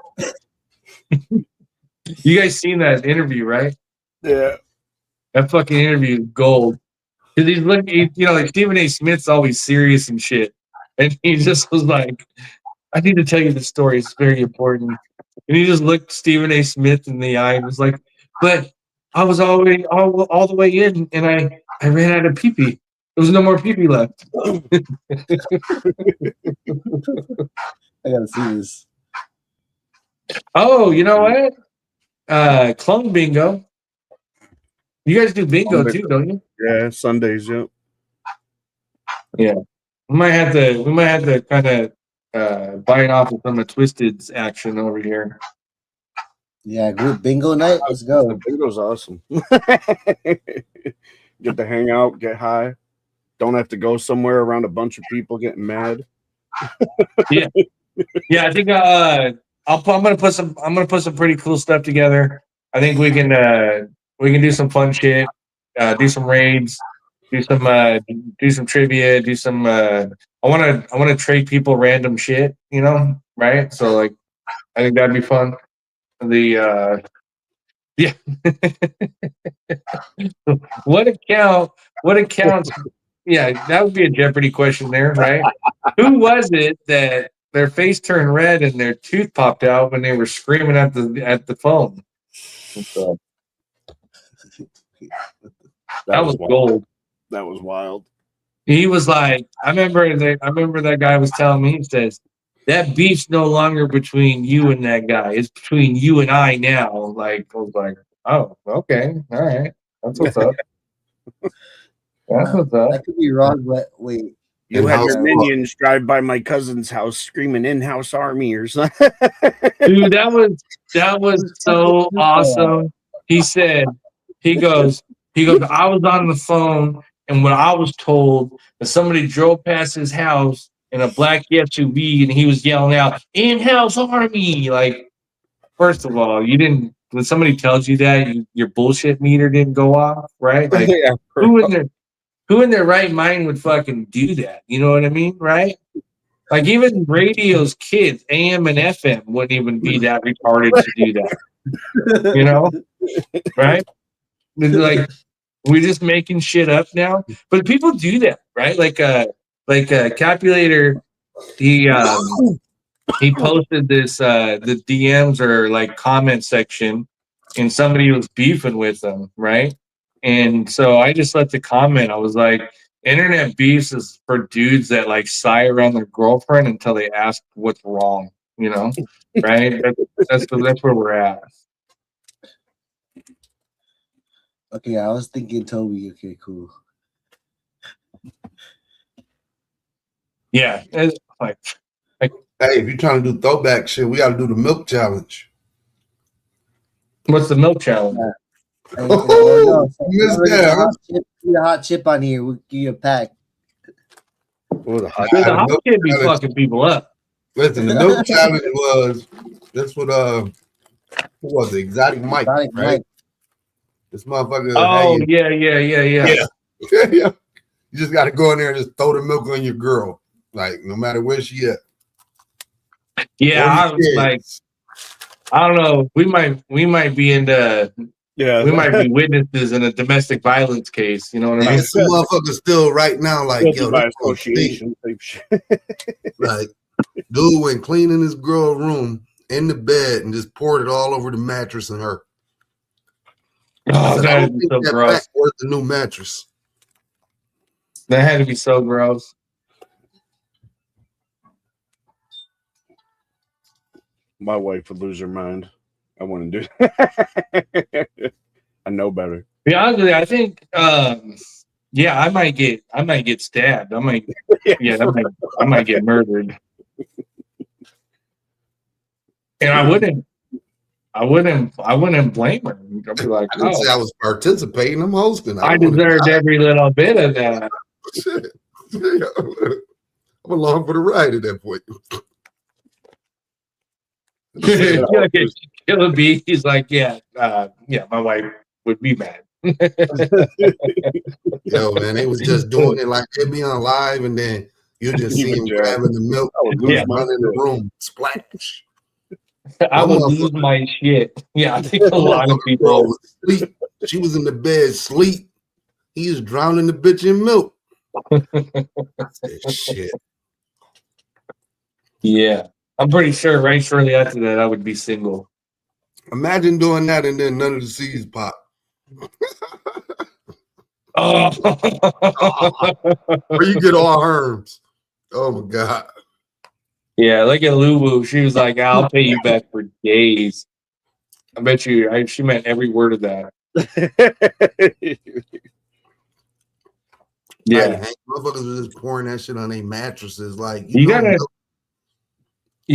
You guys seen that interview, right? Yeah. That fucking interview is gold. Because he's looking, you know, like Stephen A. Smith's always serious and shit. And he just was like, I need to tell you the story. It's very important. And he just looked Stephen A. Smith in the eye and was like, but I was already all the way in and I ran out of pee-pee. There was no more pee-pee left. I gotta see this. Oh, you know what? Clone bingo. You guys do bingo too, don't you? Yeah, Sundays, yeah. Yeah. We might have to kind of bite off of some of Twisted's action over here. Yeah, group bingo night. Let's go. Bingo's awesome. Get to hang out, get high. Don't have to go somewhere around a bunch of people getting mad. Yeah. Yeah, I think I'm gonna put some pretty cool stuff together. I think we can do some fun shit, do some raids, do some trivia, do some I wanna trade people random shit, you know, right? So like I think that'd be fun. The yeah. What accounts yeah, that would be a Jeopardy question there, right? Who was it that their face turned red and their tooth popped out when they were screaming at the phone? So, that was gold. That was wild. He was like, I remember that guy was telling me, he says, that beef's no longer between you and that guy. It's between you and I now. Like, I was like, oh, okay, all right. That's what's up. That's what's up. I could be wrong, but wait. You had your minions drive by my cousin's house screaming in-house army or something. Dude, that was so awesome. He goes, I was on the phone, and when I was told that somebody drove past his house in a black SUV, and he was yelling out, in-house army. Like, first of all, when somebody tells you that, your bullshit meter didn't go off, right? Like, Yeah, who in their right mind would fucking do that? You know what I mean? Right? Like even radio's kids, AM and FM, wouldn't even be that retarded to do that. You know? Right? Like we're just making shit up now. But people do that, right? Like Calculator, he posted this the DMs or like comment section and somebody was beefing with them, right? And so I just left the comment. I was like, internet beefs is for dudes that like sigh around their girlfriend until they ask what's wrong, you know? Right? That's where we're at. Okay, I was thinking Toby. Okay, cool. Yeah. It's like hey, if you're trying to do throwback shit, we got to do the milk challenge. What's the milk challenge? Oh, missed that. A hot chip on here. We'll give you a pack. Oh, the hot hot kid be fucking people up. Listen, the milk challenge was that's what who was it? Exotic Mike, right? Mike. This motherfucker. Oh, yeah. You just got to go in there and just throw the milk on your girl, like no matter where she at. Yeah, I was like, I don't know. We might be into. Yeah, we might be witnesses in a domestic violence case. You know what I mean? Some motherfuckers still right now, like yo, by association type shit. Like, dude went cleaning his girl room in the bed and just poured it all over the mattress and her. Oh, that is so gross. Worth the new mattress. That had to be so gross. My wife would lose her mind. I wouldn't do that. I know better. To be honest with you, I think yeah, I might get stabbed. I might get murdered. And I wouldn't blame her. I'd be like, I didn't say I was participating, I'm hosting. I deserved every little bit of that. Shit. I'm along for the ride at that point. Killer B, he's like, yeah, my wife would be mad. Yo, man, they was just doing it like they'd be on live, and then you just see him grabbing the milk, run in the room, splash. I would lose my shit. Yeah, I think a lot of people. She was in the bed, sleep. He was drowning the bitch in milk. Shit. Yeah. I'm pretty sure right shortly after that I would be single. Imagine doing that and then none of the seeds pop. Oh. Where you get all herms. Oh my God. Yeah, look at Lulu. She was like, I'll pay you back for days. I bet you she meant every word of that. Yeah. Motherfuckers were just pouring that shit on their mattresses. Like you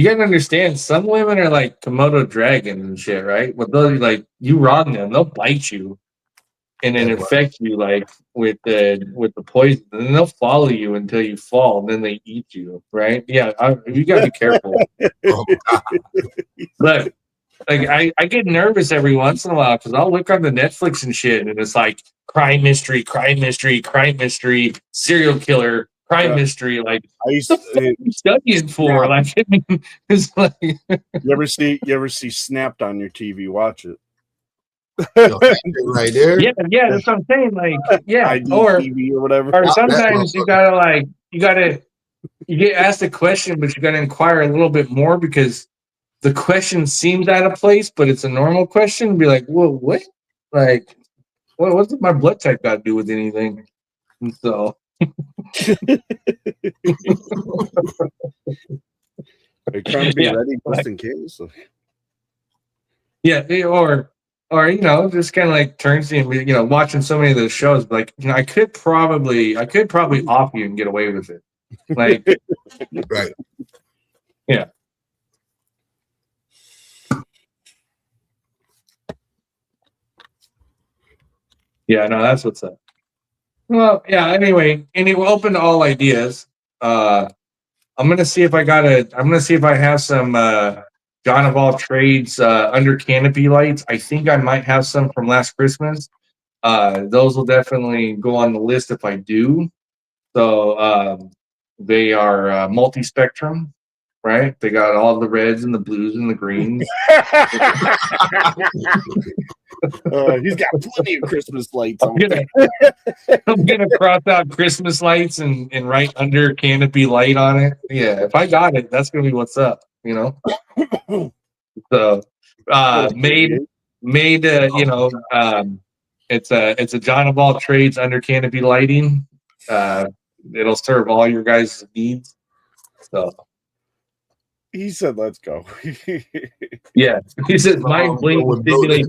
gotta understand, some women are like Komodo dragons and shit, right? But they'll like you wrong them, they'll bite you and then infect you like with the poison, and then they'll follow you until you fall, and then they eat you, right? Yeah, you gotta be careful. Look, like I get nervous every once in a while because I'll look on the Netflix and shit, and it's like crime mystery, serial killer. Crime mystery, like I used to studying for. Like it's like you ever see Snapped on your TV? Watch it. Right there. Yeah, that's what I'm saying. Like, yeah, or TV or whatever. Or sometimes you get asked a question, but you gotta inquire a little bit more because the question seems out of place, but it's a normal question. Be like, well, what? Like, what's my blood type got to do with anything? And so. They're trying to be ready just in case. Yeah, or just kind of like turns me, watching so many of those shows. Like, I could probably off you and get away with it. Like, right? Yeah. Yeah, no, that's what's up. Well, yeah. Anyway, we're open to all ideas. I'm gonna see if I have some John of all trades under canopy lights. I think I might have some from last Christmas. Those will definitely go on the list if I do. So they are multi-spectrum, right? They got all the reds and the blues and the greens. He's got plenty of Christmas lights. I'm gonna cross out Christmas lights and write under canopy light on it. Yeah, if I got it, that's gonna be what's up. So it's a John of all trades under canopy lighting. It'll serve all your guys' needs. So. He said, "Let's go." Yeah, he said, "Mind blink, stimulate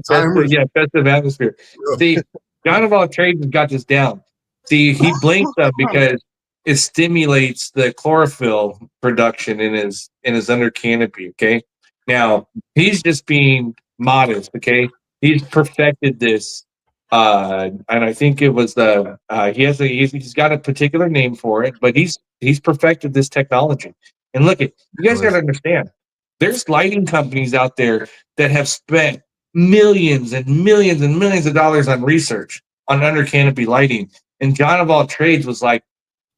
festive atmosphere." See, John of all trades has got this down. See, he blinks them because it stimulates the chlorophyll production in his under canopy. Okay, now he's just being modest. Okay, he's perfected this, and I think it was he's got a particular name for it, but he's perfected this technology. And look, you guys got to understand, there's lighting companies out there that have spent millions and millions and millions of dollars on research on under canopy lighting. And John of all trades was like,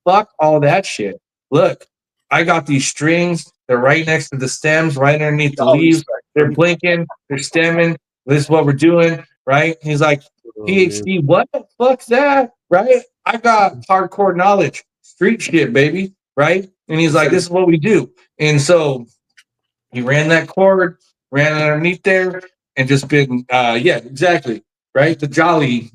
fuck all that shit. Look, I got these strings. They're right next to the stems, right underneath the leaves. They're blinking. They're stemming. This is what we're doing, right? He's like, PhD, what the fuck's that, right? I got hardcore knowledge, street shit, baby, right? And he's like, this is what we do. And so he ran that cord, ran it underneath there, and just been, yeah, exactly, right? The jolly,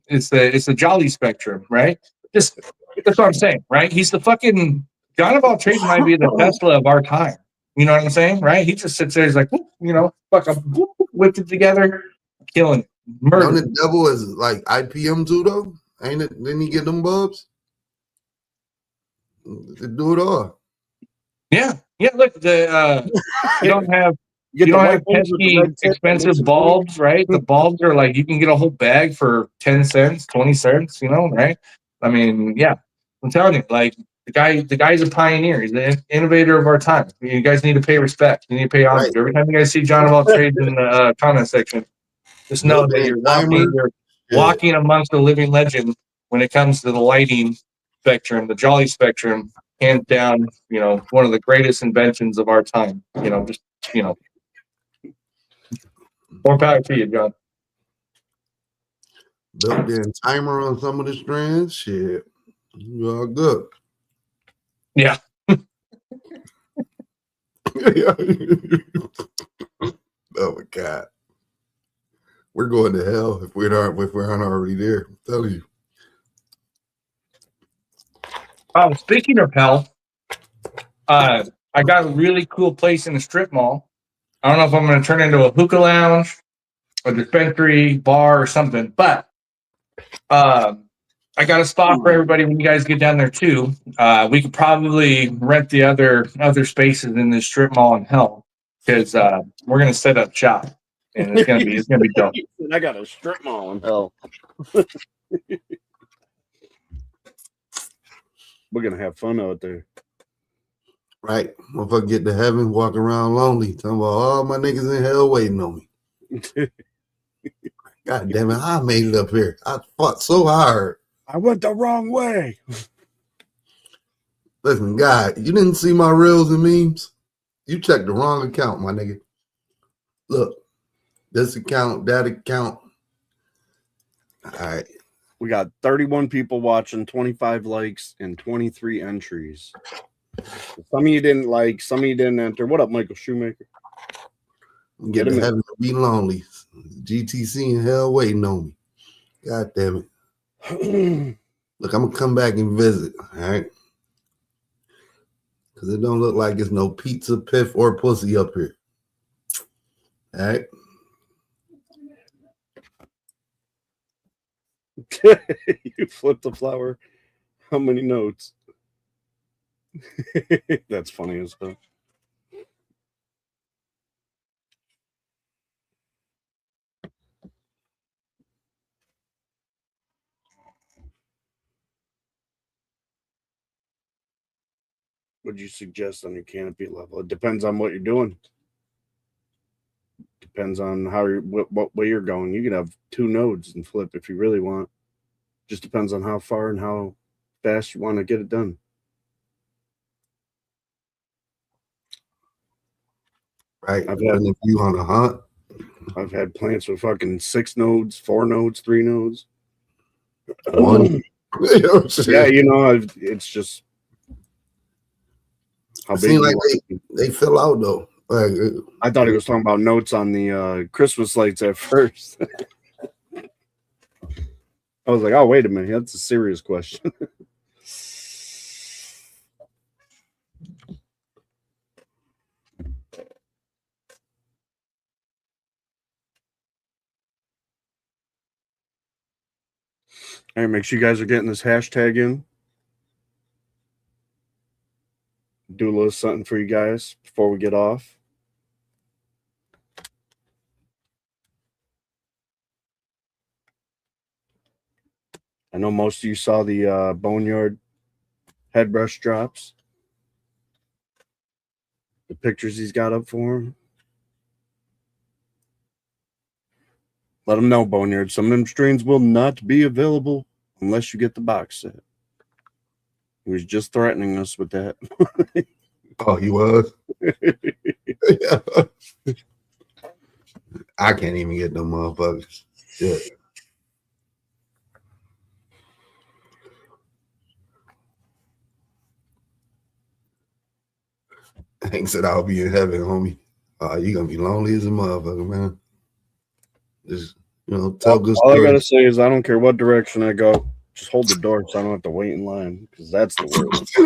it's the jolly spectrum, right? Just that's what I'm saying, right? He's the fucking John of all trades might be the Tesla of our time. You know what I'm saying, right? He just sits there, he's like, you know, fuck, whipped it together, killing, murder. Don't it double as like IPM too though? Ain't it? Didn't he get them bulbs? They do it all. Yeah. Look, the you don't have pesky expensive bulbs, right? The bulbs are like you can get a whole bag for 10 cents, 20 cents, you know, right? I mean, yeah, I'm telling you, like the guy's a pioneer. He's the innovator of our time. You guys need to pay respect. You need to pay homage. Every time you guys see John of all trades in the comment section, just know that you're walking amongst a living legend when it comes to the lighting spectrum, the jolly spectrum. Hands down, you know, one of the greatest inventions of our time. You know, just, you know, more power to you, John. Built in timer on some of the strands. Shit, you all good. Yeah. Oh my God, we're going to hell if we aren't already there. I'm telling you. Speaking of hell, I got a really cool place in the strip mall. I don't know if I'm going to turn into a hookah lounge, a dispensary, bar, or something, but I got a spot for everybody when you guys get down there too. We could probably rent the other spaces in this strip mall in hell because we're going to set up shop and it's going to be dope. I got a strip mall in hell. We're gonna have fun out there. Right. Motherfucker get to heaven, walk around lonely, talking about all my niggas in hell waiting on me. God damn it, I made it up here. I fought so hard. I went the wrong way. Listen, God, you didn't see my reels and memes? You checked the wrong account, my nigga. Look, this account, that account. All right. We got 31 people watching, 25 likes, and 23 entries. Some of you didn't like, some of you didn't enter. What up, Michael Shoemaker? Get to heaven to be lonely. GTC in hell waiting on me. God damn it. Look, I'm going to come back and visit, all right? Because it don't look like it's no pizza, piff, or pussy up here. All right? You flipped the flower. How many notes? That's funny as hell. Would you suggest on your canopy level? It depends on what you're doing. Depends on how you're what way you're going. You can have 2 nodes and flip if you really want. Just depends on how far and how fast you want to get it done. Right. If you on a hunt. I've had plants with fucking 6 nodes, 4 nodes, 3 nodes. 1. Yeah, you know, it's just how big. Like they fill out though. Like, I thought he was talking about notes on the Christmas lights at first. I was like, oh, wait a minute. That's a serious question. All right, make sure you guys are getting this hashtag in. Do a little something for you guys before we get off. I know most of you saw the Boneyard head brush drops. The pictures he's got up for him. Let him know, Boneyard. Some of them strains will not be available unless you get the box set. He was just threatening us with that. Oh, he was? I can't even get them motherfuckers. Yeah. Hank said I'll be in heaven, homie. You gonna be lonely as a motherfucker, man. Just, you know, tell good All stories. I gotta say is I don't care what direction I go. Just hold the door so I don't have to wait in line, because that's the worst.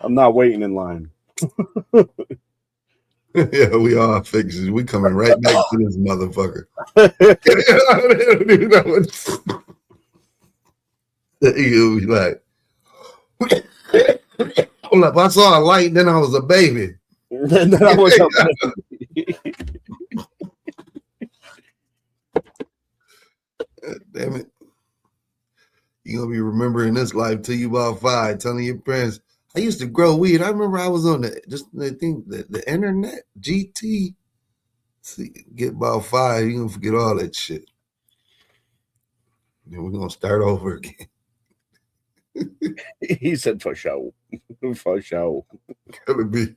I'm not waiting in line. Yeah, we all fixes. We coming right back to this motherfucker. You'll be like, hold up, I saw a light, then I was a baby. Then I was a baby. Damn it. You're gonna be remembering this life till you about 5, telling your parents, I used to grow weed. I remember I was on the internet, GT. See, get about 5, you're gonna forget all that shit. Then we're gonna start over again. He said for sure. For sure. Gonna be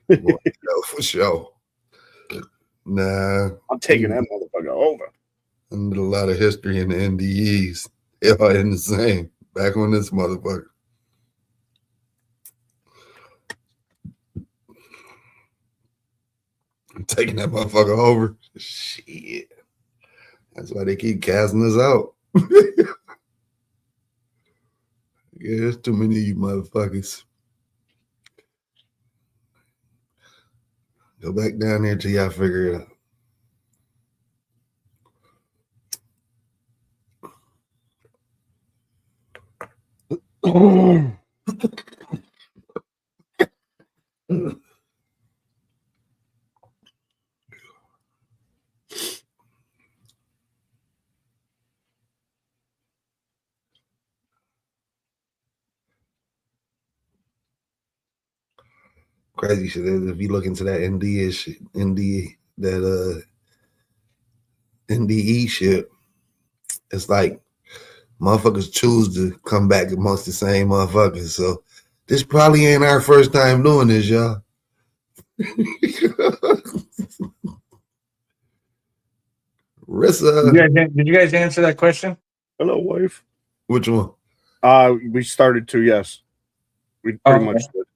for sure. Nah. I'm taking that motherfucker over. I did a lot of history in the NDEs. They all in the same. Back on this motherfucker. I'm taking that motherfucker over. Shit. That's why they keep casting us out. Yeah, there's too many of you motherfuckers. Go back down there till y'all figure it out. Crazy shit is if you look into that NDE shit, it's like motherfuckers choose to come back amongst the same motherfuckers. So this probably ain't our first time doing this, y'all. Rissa. Did you guys answer that question? Hello, wife. Which one? We started to, yes. We pretty much did.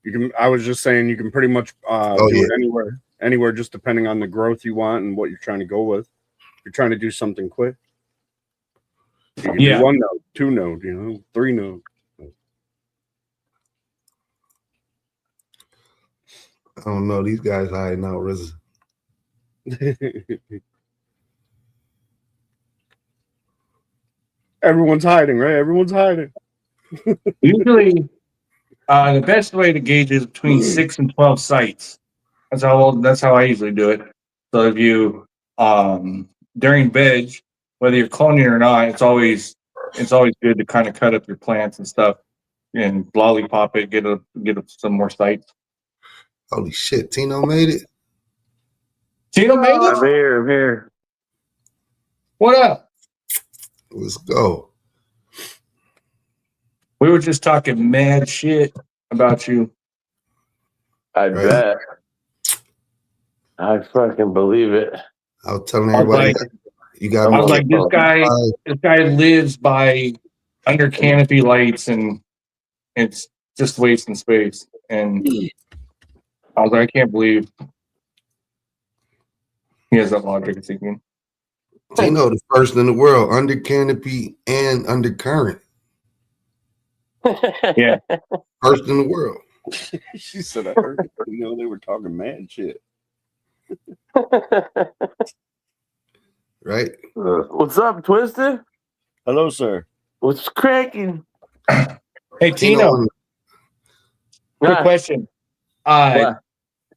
You can. I was just saying you can pretty much do it anywhere, just depending on the growth you want and what you're trying to go with. If you're trying to do something quick, you can do 1 node, 2 node, 3 node. I don't know. These guys hiding out, RZA. Everyone's hiding, right? Everyone's hiding. Usually, the best way to gauge is between 6 and 12 sites. That's how I usually do it. So if you during veg, whether you're cloning or not, it's always good to kind of cut up your plants and stuff and lollipop it, get some more sites. Holy shit, Tino made it. Tino made it? I'm here. What up? Let's go. We were just talking mad shit about you. I bet. I fucking believe it. I was telling everybody, you got. I was like, this guy lives by under canopy lights, and it's just wasting space. And I was like, I can't believe he has that logic thinking. Tino, the first in the world, under canopy and undercurrent. Yeah, first in the world. She said, I heard they were talking mad shit. Right? What's up, Twister? Hello, sir. What's cracking? Hey, Tino. Quick question.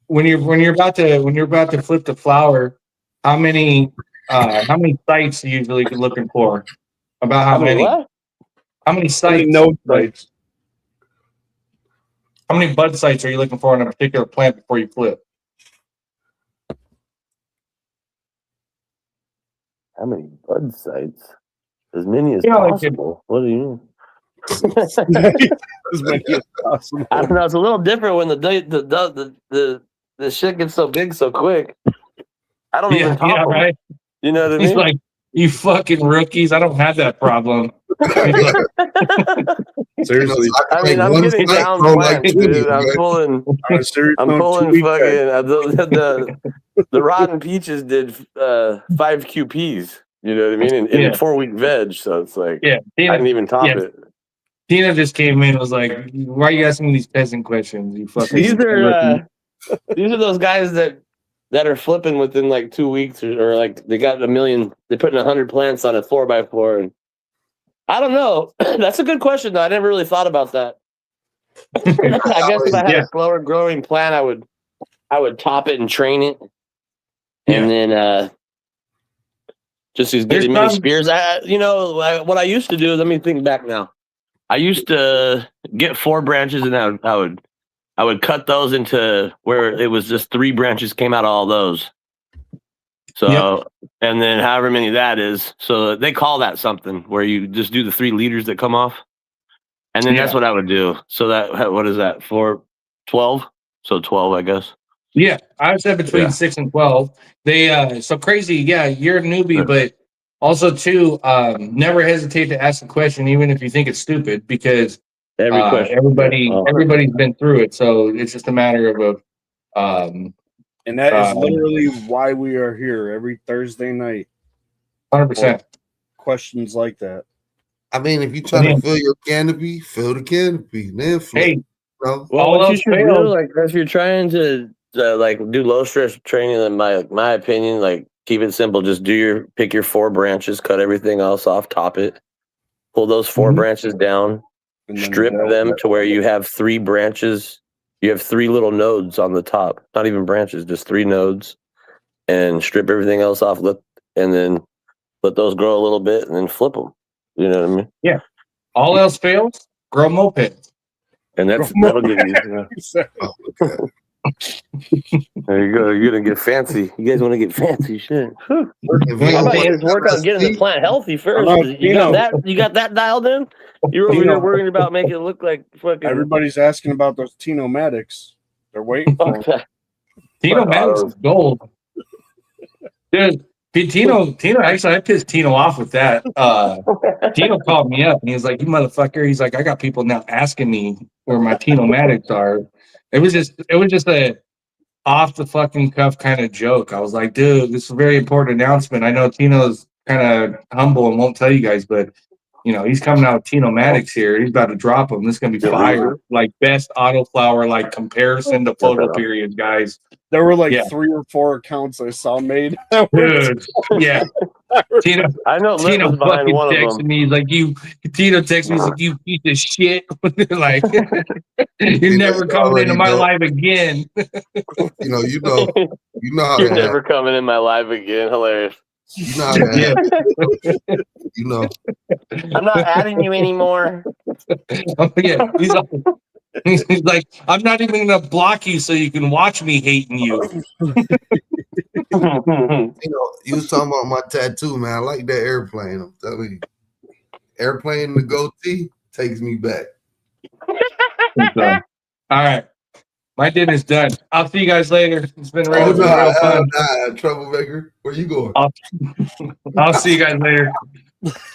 When you're about to flip the flower, how many sites are you usually looking for? About how many? What? How many sites? No sites. How many bud sites are you looking for on a particular plant before you flip? How many bud sites? As many as You know, like possible. What do you mean? As many as possible. I don't know. It's a little different when the shit gets so big so quick. I don't even top them. Right. You know what I He's mean? like, you fucking rookies. I don't have that problem. Seriously, I mean, I'm getting down plants, dude. I'm pulling fucking the rotten peaches did 5 QPs. You know what I mean? In 4-week veg, so it's like Tina, I didn't even top it. Tina just came in and was like, "Why are you asking me these peasant questions? You fucking." These are those guys that are flipping within like 2 weeks, or like they got 1 million. They're putting 100 plants on a 4x4, and I don't know. That's a good question, though. I never really thought about that. I guess if I had a slower growing plant, I would top it and train it, and then just use getting many spears. What I used to do. Let me think back now. I used to get 4 branches, and I would cut those into where it was just 3 branches came out of all those. So, and then however many that is, so they call that something where you just do the 3 leaders that come off, and then that's what I would do. So that what is that for? 12. So 12, I guess. Yeah, I would say between 6 and 12. They so crazy. Yeah, you're a newbie, but also too, never hesitate to ask a question, even if you think it's stupid, because everybody's been through it. So it's just a matter of and that is literally why we are here every Thursday night. 100%. Questions like that. I mean, if you try to fill your canopy, fill the canopy. Then flip. Hey, well, what you should do, like if you're trying to like do low stress training, in my opinion, like keep it simple. Just pick your 4 branches, cut everything else off, top it, pull those 4 branches down, strip them to where you have 3 branches. You have 3 little nodes on the top, not even branches, just 3 nodes, and strip everything else off. And then let those grow a little bit, and then flip them. You know what I mean? Yeah. All else fails, grow mopeds. And that'll give you. There you go. You're gonna get fancy. You guys want to get fancy, shit. How about you just work on getting the plant healthy first? You got that dialed in? You're over here worrying about making it look like fucking. Everybody's asking about those Tino-matics. They're waiting for them. Tino-matics is gold. Dude, Tino, actually, I pissed Tino off with that. Tino called me up and he was like, "You motherfucker." He's like, "I got people now asking me where my Tino-matics are." It was just a off the fucking cuff kind of joke. I was like, "Dude, this is a very important announcement. I know Tino's kind of humble and won't tell you guys, but he's coming out with Tino-matics here. He's about to drop them. This is gonna be fire. Like best autoflower, like comparison to photo period, guys." There were like 3 or 4 accounts I saw made. Dude, yeah. Tino, I know Litt was behind one of them. Me, like Tino texted me, he's like, "You piece of shit." Like, you're never coming into my life again. You know how you're never coming in my life again. Hilarious. You know how that You know. I'm not adding you anymore. He's like, "I'm not even gonna block you so you can watch me hating you." You was talking about my tattoo, man. I like that airplane. I'm telling you, airplane the goatee takes me back. All right, my dinner's done. I'll see you guys later. It's been real fun. Troublemaker, where you going? I'll see you guys later.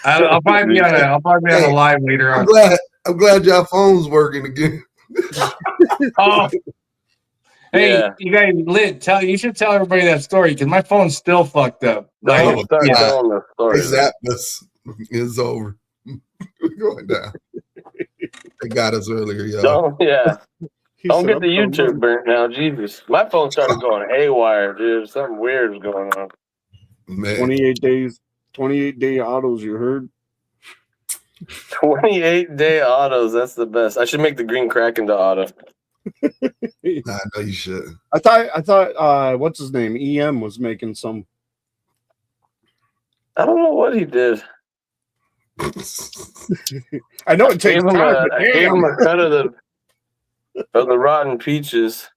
I'll probably be on a live later on. I'm glad y'all phone's working again. Hey, you guys, Litt, you should tell everybody that story because my phone's still fucked up. Telling the story. It's over. We're going down. They got us earlier, y'all. Don't get the YouTube burnt now, Jesus. My phone started going haywire, dude. Something weird was going on. Man. 28-day autos, you heard? 28-day autos, that's the best. I should make the green crack into auto. Nah, no, you should. I thought what's his name? EM was making some. I don't know what he did. I know it takes time. I gave him a cut of of the rotten peaches.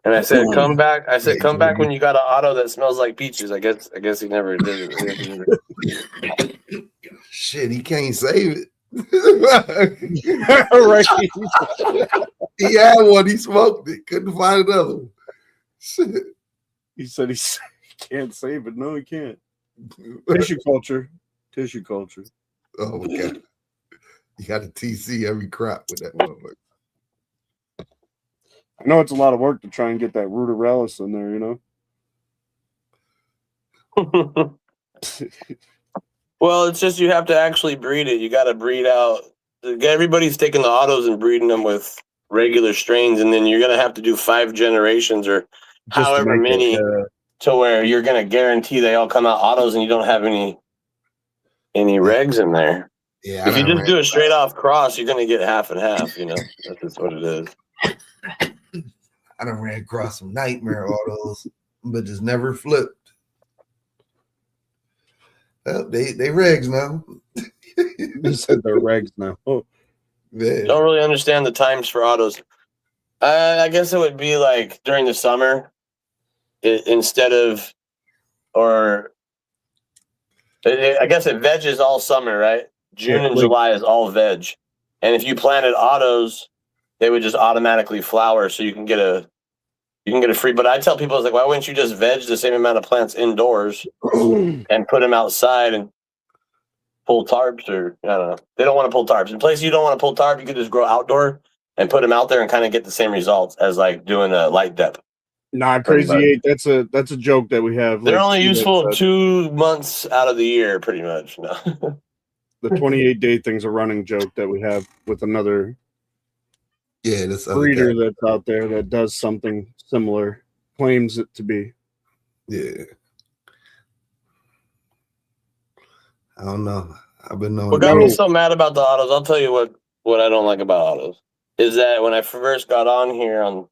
And I said, come back. I said, come back when you got an auto that smells like peaches. I guess he never did it. Shit, he can't save it. Right. He had one, he smoked it, couldn't find another one. Shit. He said he can't save it. No, he can't. Tissue culture. Oh my God. You got to TC every crop with that motherfucker. I know it's a lot of work to try and get that ruderalis in there, you know? Well, it's just you have to actually breed it. You got to breed out. Everybody's taking the autos and breeding them with regular strains, and then you're going to have to do 5 generations or Just however many to where you're going to guarantee they all come out autos and you don't have any regs in there. Yeah, if you just do a straight off cross, you're going to get half and half, you know. That's just what it is. I done ran across some nightmare autos, but just never flipped. Well, they regs now. They said they're regs now. Oh. Man. Don't really understand the times for autos. I guess it would be like during the summer, instead of, or I guess it veggies all summer, right? June and July is all veg, and if you planted autos, they would just automatically flower, so you can get a free. But I tell people, it's like, why wouldn't you just veg the same amount of plants indoors and put them outside and pull tarps? Or I don't know. They don't want to pull tarps. In places you don't want to pull tarp, you could just grow outdoor and put them out there and kind of get the same results as like doing a light depth. Nah, Crazy 8. That's a joke that we have. They're only useful 2 months out of the year, pretty much. No. The 28-day thing's a running joke that we have with another that's breeder that's out there that does something similar, claims it to be. Yeah. I don't know. I've been knowing. What got me so mad about the autos, I'll tell you what I don't like about autos, is that when I first got on here and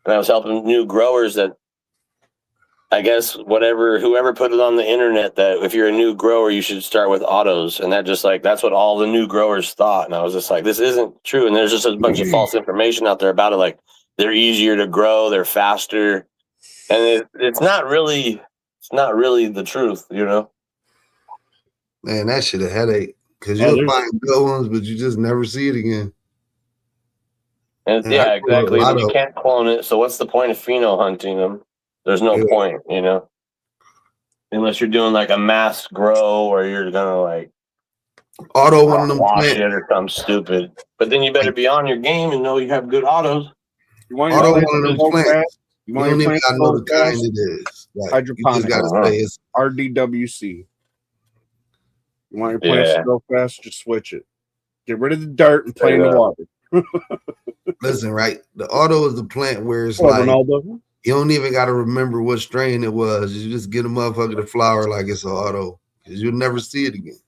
I was helping new growers, that I guess whoever put it on the internet that if you're a new grower, you should start with autos. And that just like, that's what all the new growers thought. And I was just like, this isn't true. And there's just a bunch of false information out there about it. Like they're easier to grow, they're faster. And it's not really the truth, you know? Man, that shit a headache. Because you'll find good ones, but you just never see it again. And yeah, exactly. And you can't clone it. So what's the point of pheno hunting them? There's no point, you know, unless you're doing like a mass grow or you're gonna like auto one of them wash it or something stupid. But then you better be on your game and know you have good autos. You want auto one of them plants. You don't even gotta know the kind it is. Like, hydroponic. You just gotta say it's RDWC. You want your plants to grow fast? Just switch it. Get rid of the dirt and play in the water. Listen, right? The auto is the plant where it's like. Ronaldo. You don't even got to remember what strain it was. You just get a motherfucker to flower like it's an auto. Because you'll never see it again.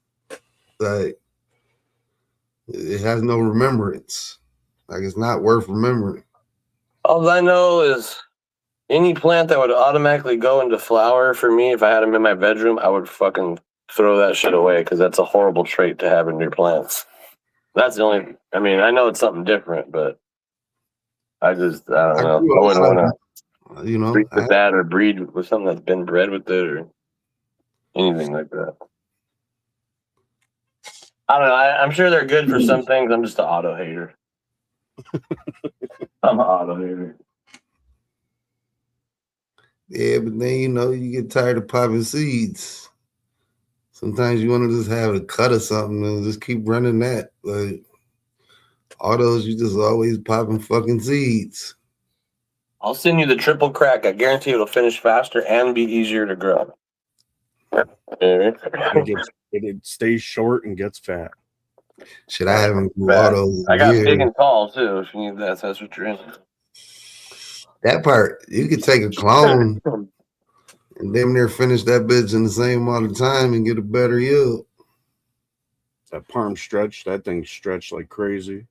Like, it has no remembrance. Like, it's not worth remembering. All I know is any plant that would automatically go into flower for me, if I had them in my bedroom, I would fucking throw that shit away because that's a horrible trait to have in your plants. That's the only, I mean, I know it's something different, but I don't know. I wouldn't want to. You know, breed with that or breed with something that's been bred with it or anything like that. I don't know. I'm sure they're good for some things. I'm just an auto hater. I'm an auto hater. Yeah, but then, you know, you get tired of popping seeds. Sometimes you want to just have a cut or something and just keep running that. Like, autos, you just always popping fucking seeds. I'll send you the triple crack. I guarantee it'll finish faster and be easier to grow. It stays short and gets fat. Shit, I haven't grew autos. I got big and tall too. If you need that, that's what you're in. That part, you could take a clone and damn near finish that bitch in the same amount of time and get a better yield. That palm stretch, that thing stretched like crazy.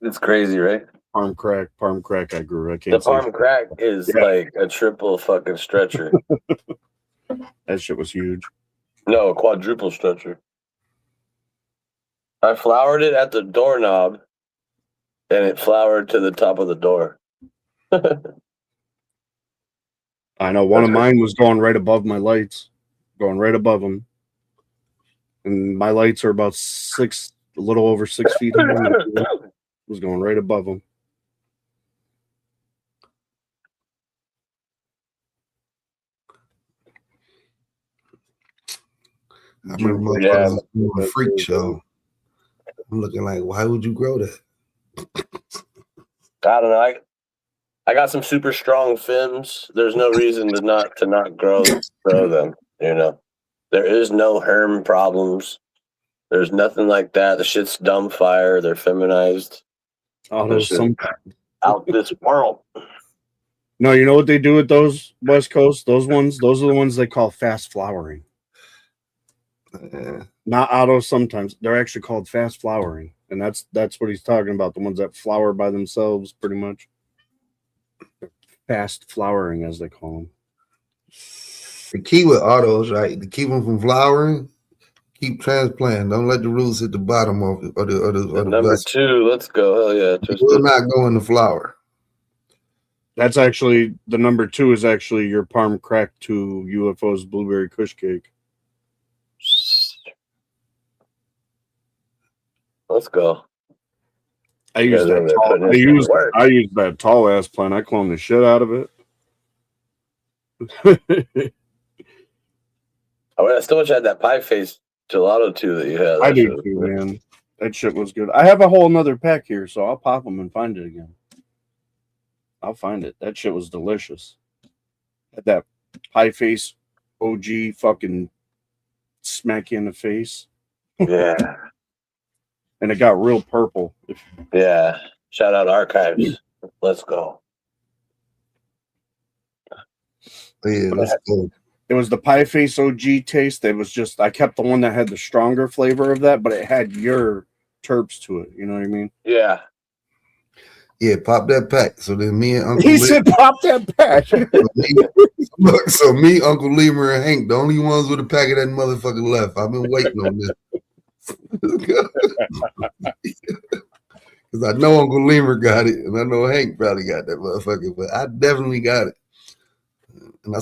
It's crazy, right? Palm crack I grew. I can't. The palm crack is like a triple fucking stretcher. That shit was huge. No, a quadruple stretcher. I flowered it at the doorknob and it flowered to the top of the door. I know one of mine was going right above my lights, going right above them. And my lights are about a little over 6 feet high. It was going right above them. I remember motherfuckers doing a freak show. I'm looking like, why would you grow that? I don't know. I got some super strong fins. There's no reason to not grow them. You know, there is no herm problems. There's nothing like that. The shit's dumb fire. They're feminized. Out this world. No, you know what they do with those West Coast? Those are the ones they call fast flowering. Not auto sometimes. They're actually called fast flowering. And that's what he's talking about. The ones that flower by themselves, pretty much. Fast flowering, as they call them. The key with autos, right? To keep them from flowering, keep transplanting. Don't let the roots hit the bottom of it. Or the number vessel. 2, let's go. Hell yeah. It will not go in the flower. That's actually, the number 2 is actually your Palm Crack 2 UFO's Blueberry Kush Cake. Let's go. I use that tall ass plant. I clone the shit out of it. I still wish I had that pie face gelato too that you had. I do too, man. That shit was good. I have a whole nother pack here, so I'll pop them and find it again. I'll find it. That shit was delicious. Had that pie face OG fucking smack you in the face. Yeah. And it got real purple. Yeah. Shout out Archives. Let's go. Yeah, let's go. It was the pie face OG taste. It was just, I kept the one that had the stronger flavor of that, but it had your terps to it. You know what I mean? Yeah. Yeah, pop that pack. So then me and Uncle He said pop that pack. so me, Uncle Lemur, and Hank, the only ones with a pack of that motherfucker left. I've been waiting on this. Because I know Uncle Lemur got it, and I know Hank probably got that motherfucker, but I definitely got it. And I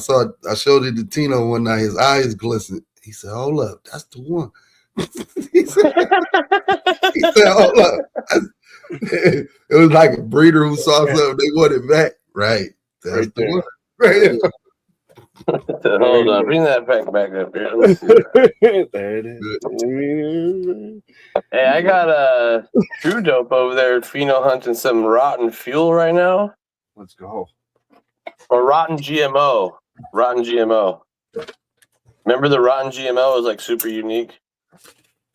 showed it to Tino one night, his eyes glistened. He said, hold up, that's the one. he said, hold up. It was like a breeder who saw something, they want it back. Right. That's right the one. Right. Hold on, bring that back up here. There it is. Hey, I got a True Dope over there, Pheno hunting some rotten fuel right now. Let's go. Or rotten GMO. Rotten GMO. Remember the rotten GMO was like super unique,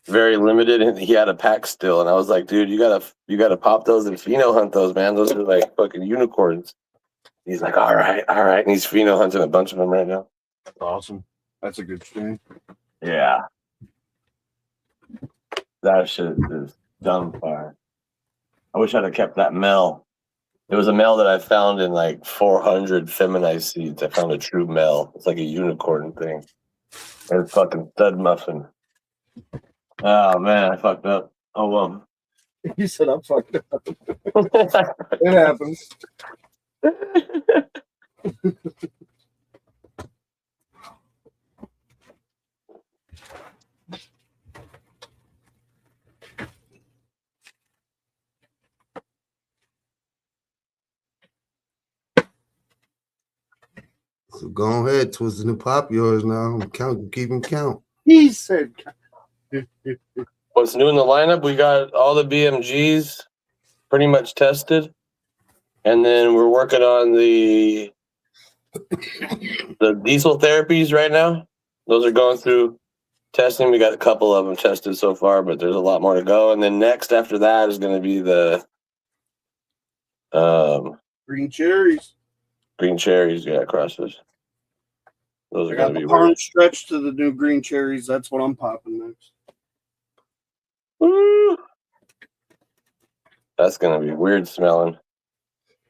very limited, and he had a pack still. And I was like, dude, you gotta pop those and Pheno hunt those, man. Those are like fucking unicorns. He's like, all right. And he's Pheno hunting a bunch of them right now. Awesome. That's a good thing. Yeah. That shit is dumb fire. I wish I'd have kept that male. It was a male that I found in like 400 feminized seeds. I found a true male. It's like a unicorn thing. And fucking stud muffin. Oh man, I fucked up. Oh well. You said I'm fucked up. It happens. So go ahead, twisting and pop yours now. Keep them count. He said. What's new in the lineup? We got all the BMGs pretty much tested, and then we're working on the diesel therapies right now. Those are going through testing. We got a couple of them tested so far, but there's a lot more to go. And then next after that is going to be the green cherries. Green cherries, yeah, crosses. Those are going to be weird. Stretch to the new green cherries. That's what I'm popping next. Woo. That's going to be weird smelling.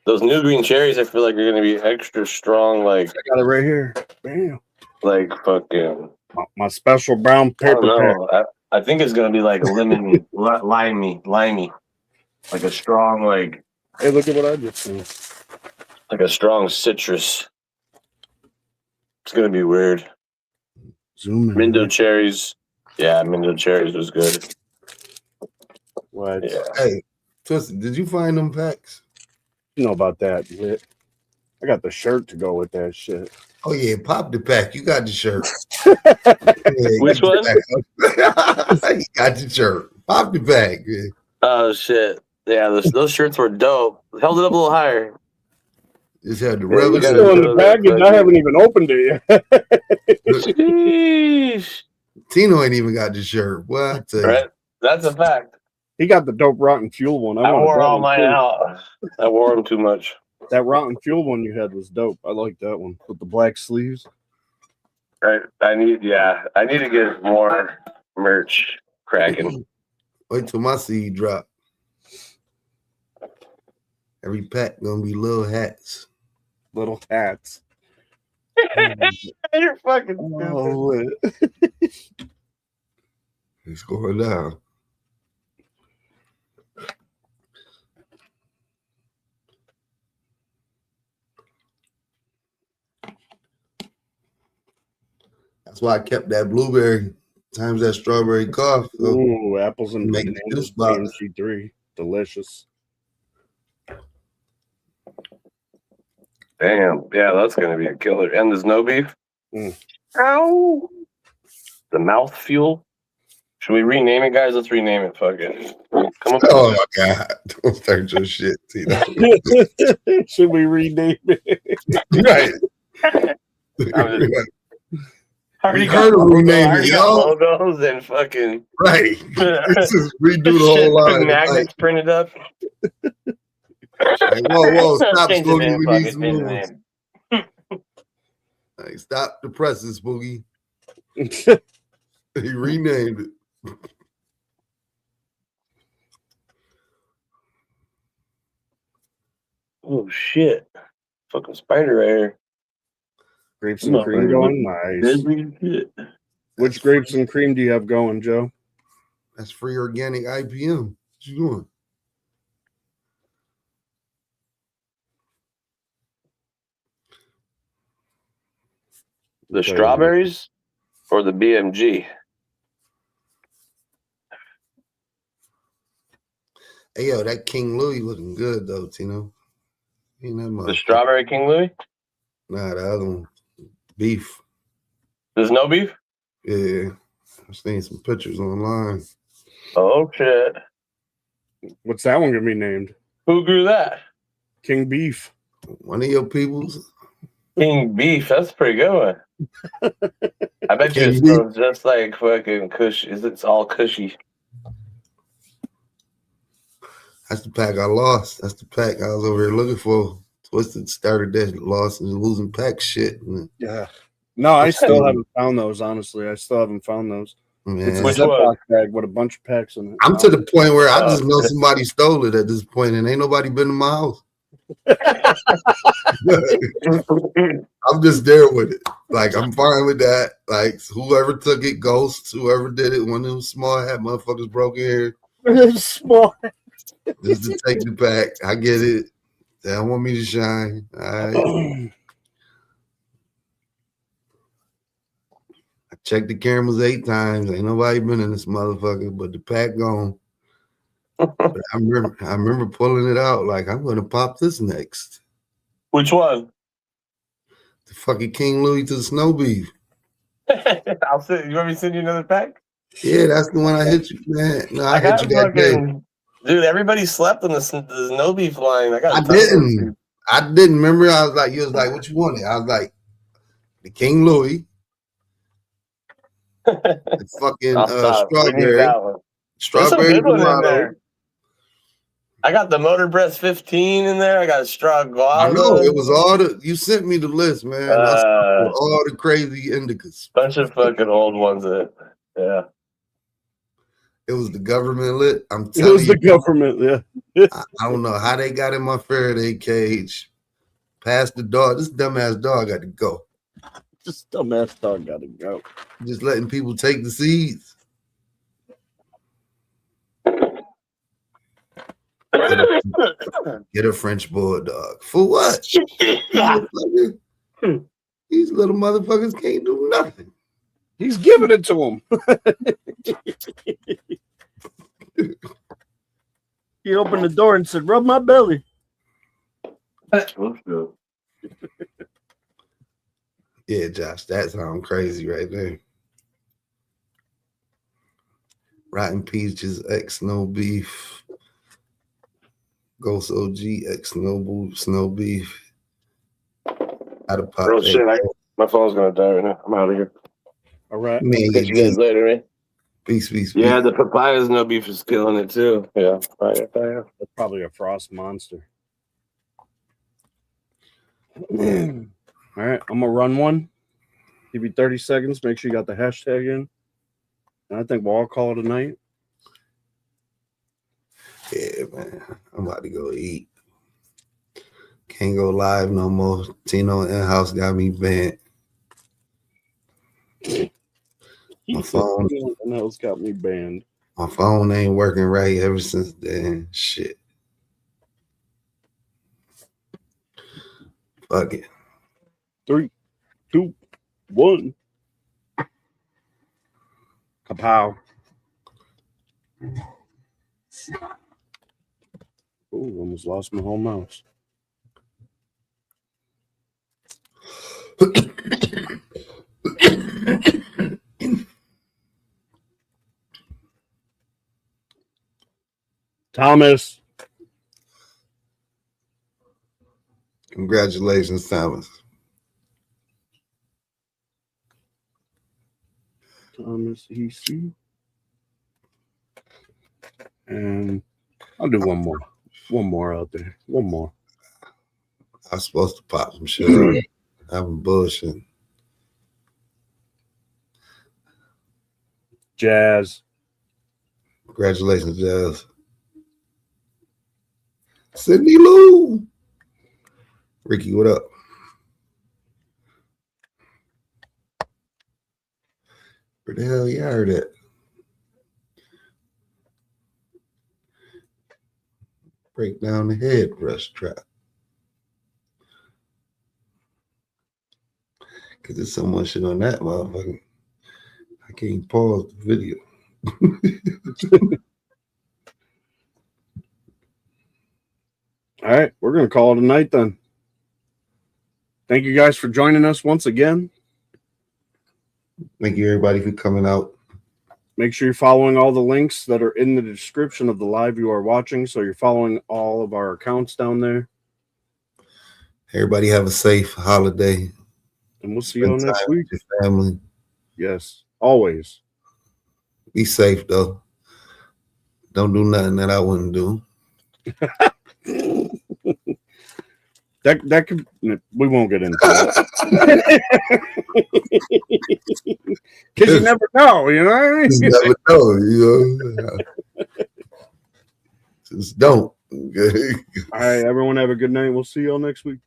Those new green cherries, I feel like are going to be extra strong. Like I got it right here. Bam. Like fucking my special brown paper. I think it's going to be like lemony, limey. Like a strong, like. Hey, look at what I just seen. Like a strong citrus. It's gonna be weird. Zoom in. Mindo cherries. Yeah, Mindo cherries was good. What? Yeah. Hey, Twisted, did you find them packs? You know about that, Lit. I got the shirt to go with that shit. Oh yeah, pop the pack. You got the shirt. Which one? You got the shirt. Pop the pack. Yeah. Oh shit! Yeah, those shirts were dope. Held it up a little higher. Just had the Yeah, you It's gotta still in do the that, package. I haven't even opened it yet. Sheesh. Tino ain't even got the shirt. Well, I tell you. Right? That's a fact. He got the dope rotten fuel one. I wanted wore that all one, mine too. out. I wore them too much. That rotten fuel one you had was dope. I like that one with the black sleeves. Right? I need to get more merch cracking. Wait till my seed drop. Every pack gonna be little hats. Little hats. You're fucking stupid. Oh, It's going down. That's why I kept that blueberry times that strawberry cough. So ooh, apples and make the juice box. G3. Delicious. Damn. Yeah, that's gonna be a killer. And there's no beef. Ow. The mouth fuel. Should we rename it, guys? Let's rename it. Fuck it. Come up. Oh my god! Don't start your shit, Tino. Should we rename it? Right. I already We got heard him rename it, I already got y'all. logos and fucking Right. This is redo the whole shit, line. magnets printed up. Like, whoa, stop, Change the Spooky. name, We fuck need it, some change the moves. name. Like, stop the presses, Spooky. He renamed it. Oh shit! Fucking spider right here. Grapes and cream going nice. Shit. Which grapes and cream do you have going, Joe? That's free organic IPM. What you doing? The strawberries or the BMG? Hey, yo, that King Louis looking good, though, Tino. Ain't that The much. strawberry King Louis? Nah, the other one. Beef. There's no beef? Yeah. I've seen some pictures online. Oh shit. What's that one gonna be named? Who grew that? King Beef. One of your peoples. King Beef. That's a pretty good one. I bet you King it smells just like fucking Kush. It's all cushy. That's the pack I lost. That's the pack I was over here looking for. Twisted started that loss and losing pack shit. Yeah. No, I still haven't found those, honestly. I still haven't found those. Man. It's a Which Ziploc one? bag with a bunch of packs in it. I'm to the point where I just know somebody stole it at this point, and ain't nobody been in my house. I'm just there with it. Like, I'm fine with that. Like, whoever took it, ghosts, whoever did it, one of them small hat motherfuckers broke in here Small. just to take the pack. I get it. They don't want me to shine. All right. I checked the cameras 8 times. Ain't nobody been in this motherfucker, but the pack gone. But I remember pulling it out like, I'm going to pop this next. Which one? The fucking King Louis to the snow beef. I'll send. You want me to send you another pack? Yeah, that's the one I hit you, man. No, I hit you that day. Dude, everybody slept on the snow beef line. I didn't. Remember, I was like, you was like, what you wanted? I was like, the King Louis, the fucking strawberry gelato. I got the Motor Breath 15 in there. I got straw guava. I know it was all the. You sent me the list, man. All the crazy indicas. Bunch of fucking old ones. Yeah. It was the government lit. I'm telling you. It was the government, yeah. I don't know how they got in my Faraday cage. Past the dog. This dumbass dog got to go. This dumbass dog got to go. Just letting people take the seeds. Get a French bulldog. For what? These little motherfuckers can't do nothing. He's giving it to him. He opened the door and said, "Rub my belly." Yeah, Josh, that sounds crazy right there. Rotten Peaches X No Beef. Ghost OG X Snow Beef. Out of pop. Real shit, my phone's gonna die right now. I'm out of here. All right. Man, Catch you guys later, man. Peace. Yeah, the papaya no beef is killing it too. Yeah, fire. That's probably a frost monster. All right, I'm gonna run one. Give you 30 seconds. Make sure you got the hashtag in. And I think we'll all call it a night. Yeah, man. I'm about to go eat. Can't go live no more. Tino in-house got me banned. My phone got me banned. My phone ain't working right ever since then. Shit. Fuck it. 3, 2, 1. Kapow. Oh, almost lost my whole mouse. Thomas. Congratulations, Thomas. Thomas EC. And I'll do one more. One more out there. One more. I was supposed to pop some shit. I'm bullshitting. Jazz. Congratulations, Jazz. Sydney Lou. Ricky, what up? Where the hell you heard that? Break down the head rush trap. Because there's so much shit on that motherfucker. I can't pause the video. All right, we're going to call it a night then. Thank you guys for joining us once again. Thank you, everybody, for coming out. Make sure you're following all the links that are in the description of the live you are watching. So you're following all of our accounts down there. Everybody have a safe holiday. And we'll see you all next week. Your family. Yes, always. Be safe, though. Don't do nothing that I wouldn't do. That could, we won't get into that. Because you never know, you know what I mean? You never know, you know. Just don't. Okay. All right, everyone have a good night. We'll see y'all next week.